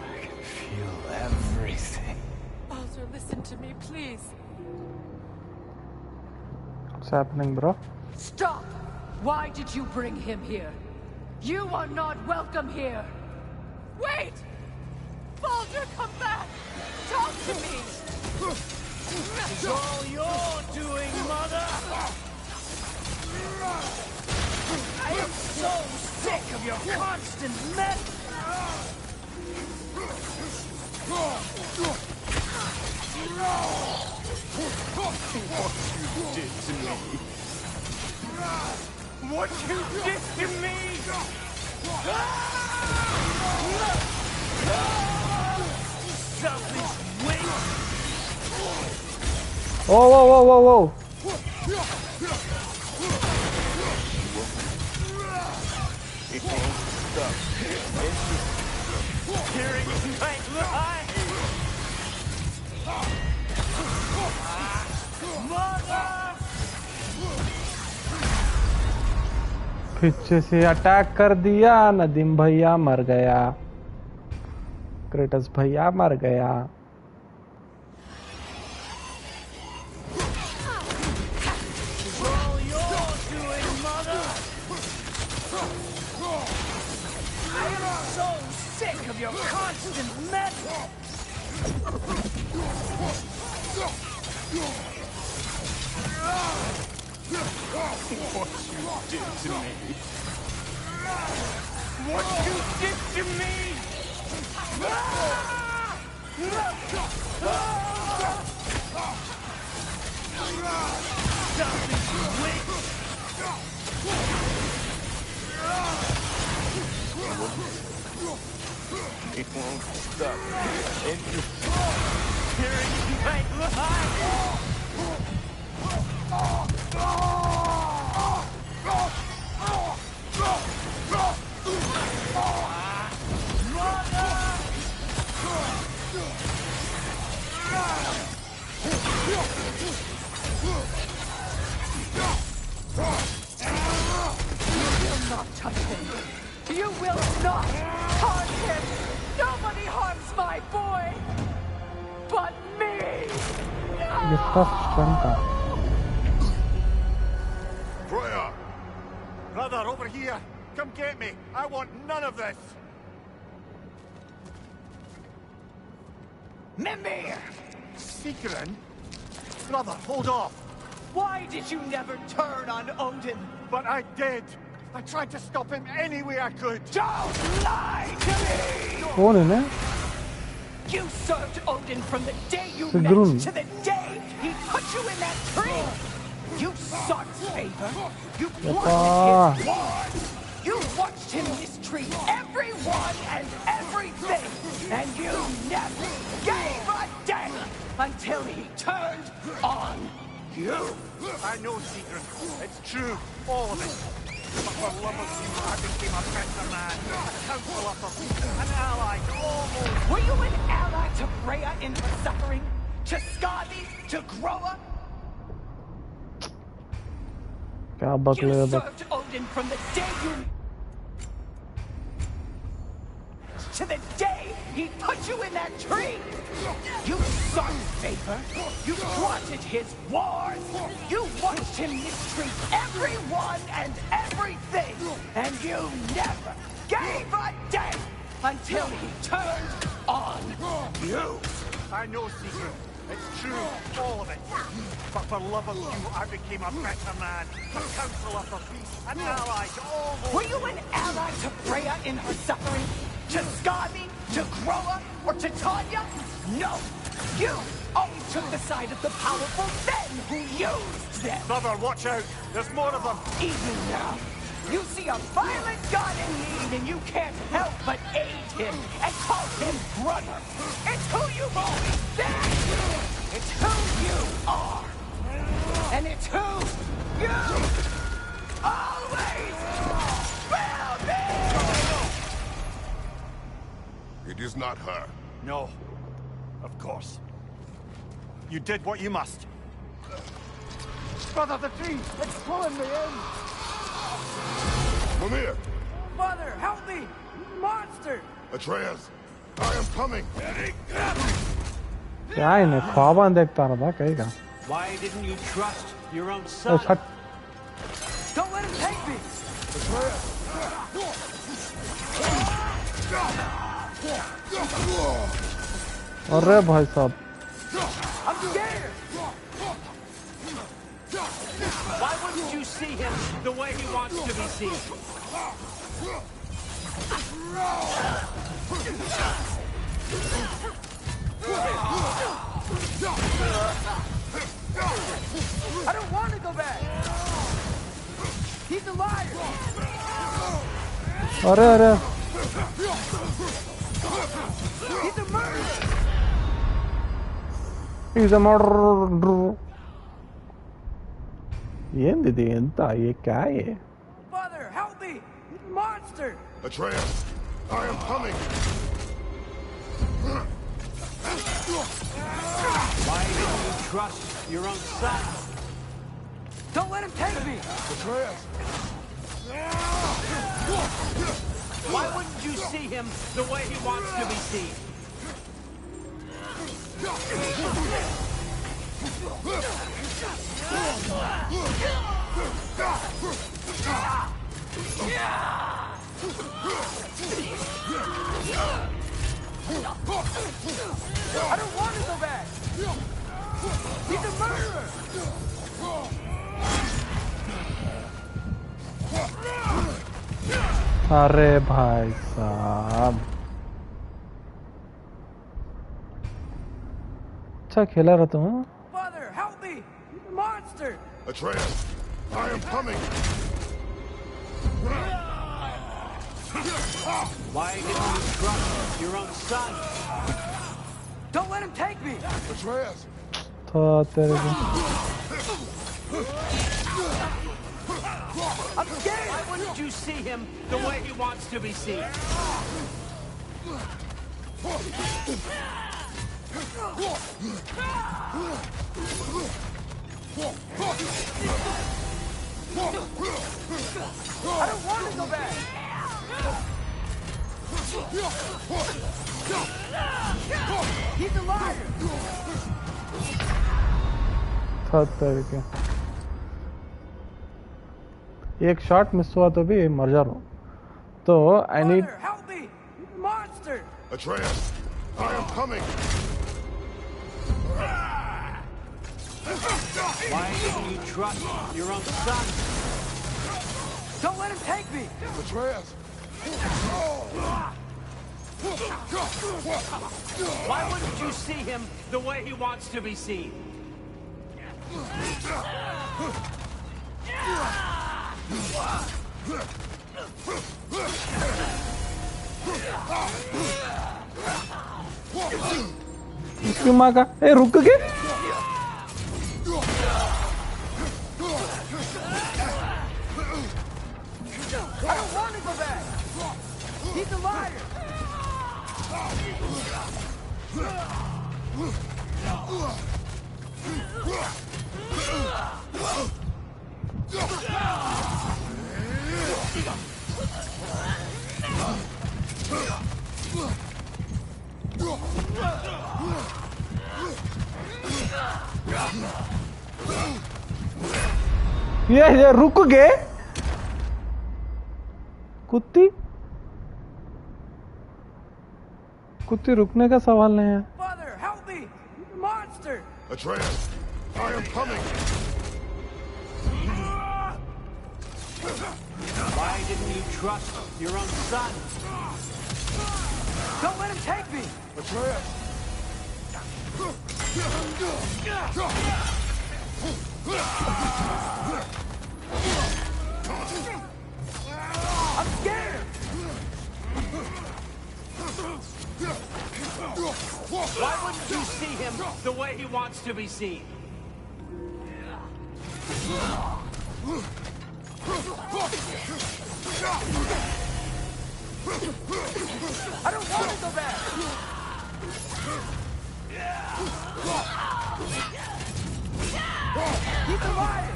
I can feel everything. Baldur, listen to me, please. What's happening, bro? Stop! Why did you bring him here? You are not welcome here! Wait! Baldur, come back! Talk to me! It's all you're doing, Mother! I am so sick of your constant mess! What you did to me! Selfish waste! Whoa, whoa, whoa, whoa, whoa! It won't stop. Tearing my life! Mother! पीछे से attack कर दिया नदीम भैया मर गया crates भैया मर गया Of your constant mess. What you did to me! It won't stop. And you're tearing my life! You will not touch him! You will not harm him! Nobody harms my boy! But me! Freya! Brother, over here! Come get me! I want none of this! Mimir! Sigrun? Brother, hold off! Why did you never turn on Odin? But I did! I tried to stop him any way I could! Don't lie to me! कौन है ना You served Odin from the day you Sigrun. met to the day he put you in that tree. You sought favor. You wanted his ward. You watched him mistreat everyone and everything, and you never gave a damn until he turned on you. I know, Secret. It's true, all of it. But for love of you, I became a better man, a counselor for peace, an ally to almost... Were you an ally to Freya in her suffering? To Skadi? To Groa? You served Odin from the day you... to the day he put you in that tree! You sought favor. You wanted his wars. You watched him mistreat everyone and everything. And you never gave a damn until he turned on you. I know, Secret. It's true, all of it. But for love of you, I became a better man, a counselor for peace, an ally to almost... Were you an ally to Freya in her suffering? To Skadi? To Groa? Or to Tanya? No! You always took the side of the powerful men who used them! Brother, watch out! There's more of them! Even now, you see a violent god in need and you can't help but aid him and call him brother! It's who you've always been! It's who you are! And it's who you always will be! It is not her. No. Of course. You did what you must. Brother, the tree! It's pulling me in! Mimir! Mother, help me! Monster! Atreus! I am coming! क्या इन्हें ख्वाबान देखता रहा था कहीं का Why didn't you trust your own son? Don't let him take me! अरे भाई साहब I'm scared! Why wouldn't you see him the way he wants to be seen? I don't want to go back! He's a liar! अरे अरे He's a murderer! He's a murderer. ఏంది ఎంత ये क्या है Mother, help me! Monster! Atreus! I am coming! Why didn't you trust your own son? Don't let him take me! Atreus! Why wouldn't you see him the way he wants to be seen? I don't want to go back! He's a murderer! अरे भाई साहब अच्छा खेला रहा तुम Mother, help me! Monster! Atreus! I am coming! Why didn't you trust your own son? Don't let him take me! Atreus! तो तेरे को I'm scared! Why wouldn't you see him the way he wants to be seen? I don't want to go back! He's a liar! तो तेरे को एक shot miss हुआ तो भी मर जा रहा हूँ तो I need Mother, help me! Monster! Atreus! I am coming! Why didn't you trust your own son? Don't let him take me! Atreus! Why wouldn't you see him the way he wants to be seen? इसकी माँ का ए रुक के I don't want to go back. He's a liar. ये रुक गए कुत्ती कुत्ती रुकने का सवाल नहीं है Father, help me! He's a monster! Atreus, I am coming! Why didn't you trust your own son? Don't let him take me! Atreus! I'm scared! Why wouldn't you see him the way he wants to be seen? I don't want to go back! He's a liar!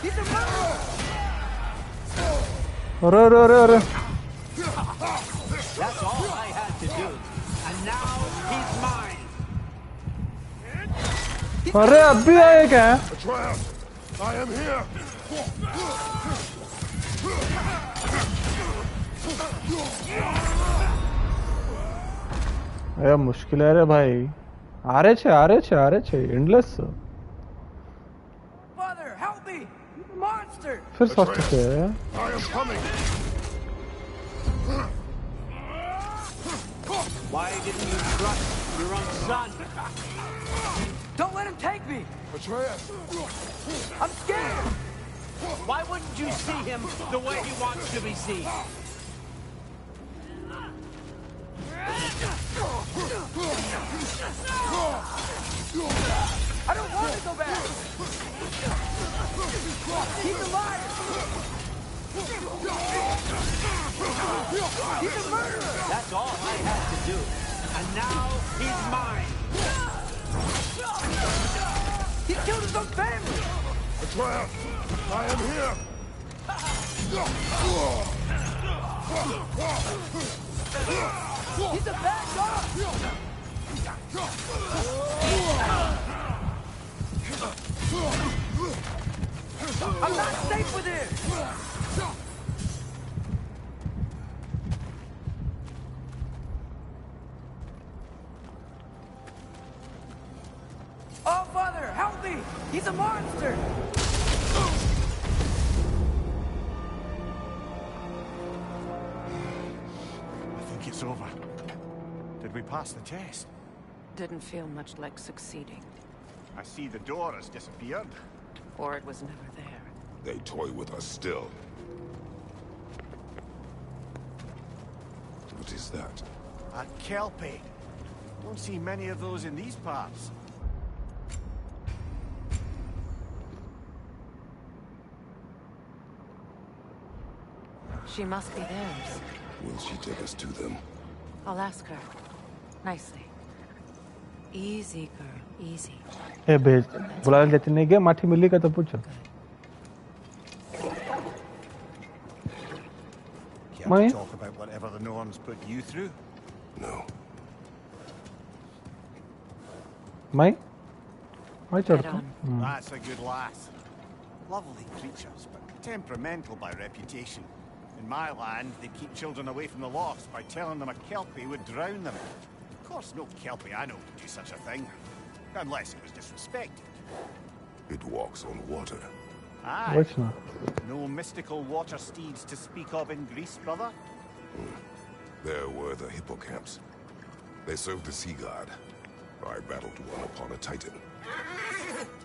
He's a murderer! अरे That's all I had to do. And now he's mine. अरे अभी आए क्या Atreus, I am here! ए मुश्किल है रे भाई आ रहे छे endless Father, help me! He's a monster! फिर सोचते थे I am coming! Why didn't you trust your own son? Don't let him take me! Atreus! I'm scared! Why wouldn't you see him the way he wants to be seen? I don't want to go back! He's a liar! He's a murderer! That's all I had to do. And now he's mine! He killed his own family! Atreus, I am here! He's a bad dog! I'm not safe with him! Oh, Father, help me! He's a monster! I think it's over. Did we pass the test? Didn't feel much like succeeding. I see the door has disappeared. Or it was never there. They toy with us still. What is that? A kelpie. Don't see many of those in these parts. She must be theirs. Will she take us to them? I'll ask her. Nicely. Easy, girl. Easy. ए भेज बुलाने देते नहीं गए माठी मिली का तो पूछो Care to talk about whatever the norms put you through? No. मैं चढ़ता That's a good lass. Lovely creatures, but temperamental by reputation. In my land, they keep children away from the lofts by telling them a kelpie would drown them. Of course, no kelpie I know would do such a thing. Unless it was disrespected. It walks on water. Aye. Точно No mystical water steeds to speak of in Greece, brother? There were the hippocamps. They served the sea god. I battled one upon a titan.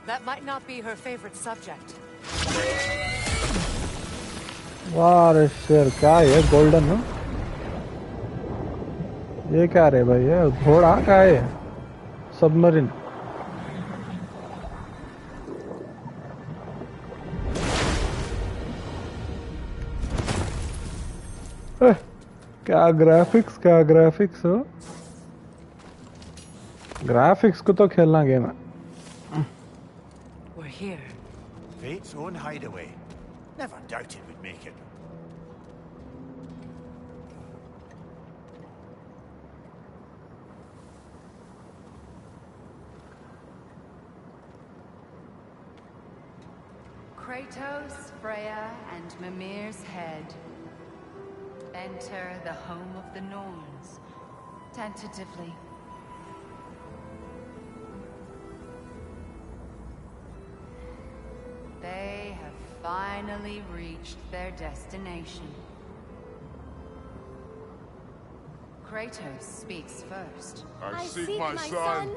That might not be her favorite subject. वाह शेर क्या है golden ना ये क्या रे भाई ये घोड़ा क्या है सबमरीन क्या ग्राफिक्स हो ग्राफिक्स को तो खेलना गेम है We're here. Fate's own hideaway. Never doubted we'd make it. Kratos, Freya, and Mimir's head. Enter the home of the Norns. Tentatively. They have finally reached their destination. Kratos speaks first. I seek my son.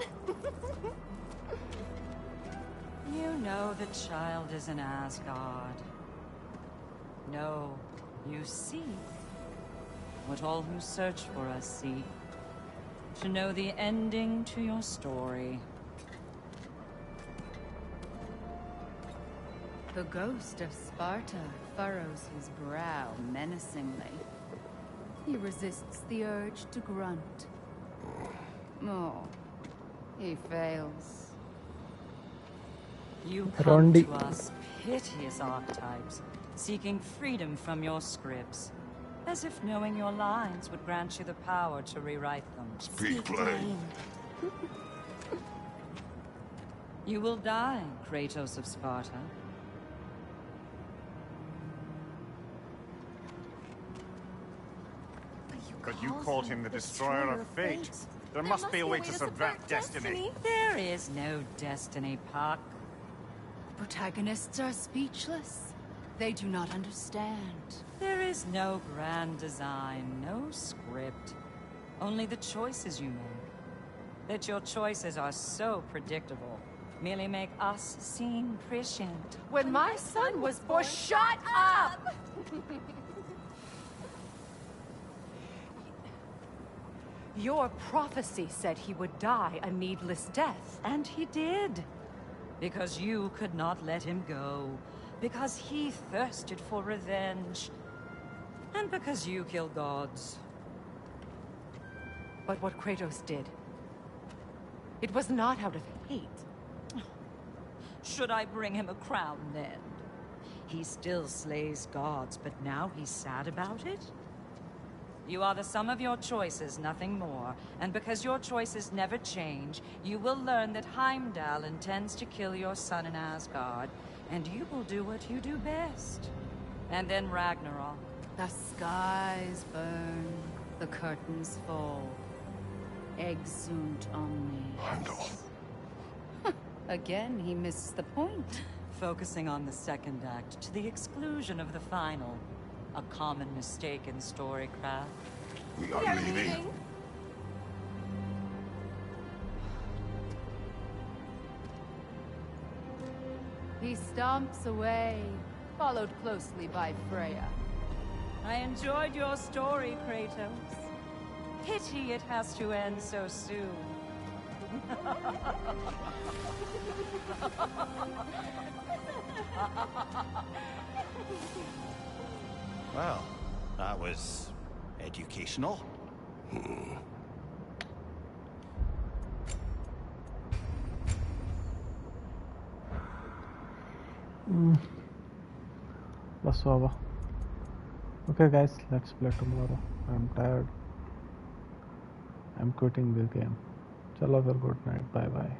You know the child is in Asgard. No, you seek what all who search for us seek. To know the ending to your story. The ghost of Sparta furrows his brow menacingly. He resists the urge to grunt. Oh, he fails. You come to us, piteous archetypes, seeking freedom from your scripts. As if knowing your lines would grant you the power to rewrite them. Speak plain. You will die, Kratos of Sparta. But you called him the destroyer of fate. There must be a way to subvert destiny. There is no destiny, Puck. Protagonists are speechless. They do not understand. There is no grand design, no script. Only the choices you make. That your choices are so predictable merely make us seem prescient. When my son was born, shut up! Your prophecy said he would die a needless death. And he did. Because you could not let him go. Because he thirsted for revenge. And because you kill gods. But what Kratos did, it was not out of hate. Should I bring him a crown then? He still slays gods, but now he's sad about it? You are the sum of your choices, nothing more. And because your choices never change, you will learn that Heimdall intends to kill your son in Asgard. And you will do what you do best. And then Ragnarok. The skies burn, the curtains fall. Exunt omnes. Heimdall. Again, he misses the point. Focusing on the second act to the exclusion of the final. A common mistake in storycraft. We are leaving. He stomps away, followed closely by Freya. I enjoyed your story, Kratos. Pity it has to end so soon. Well, that was educational. बस बाबा okay guys, let's play tomorrow. I'm tired. I'm quitting this game. चलो फिर, good night, bye bye.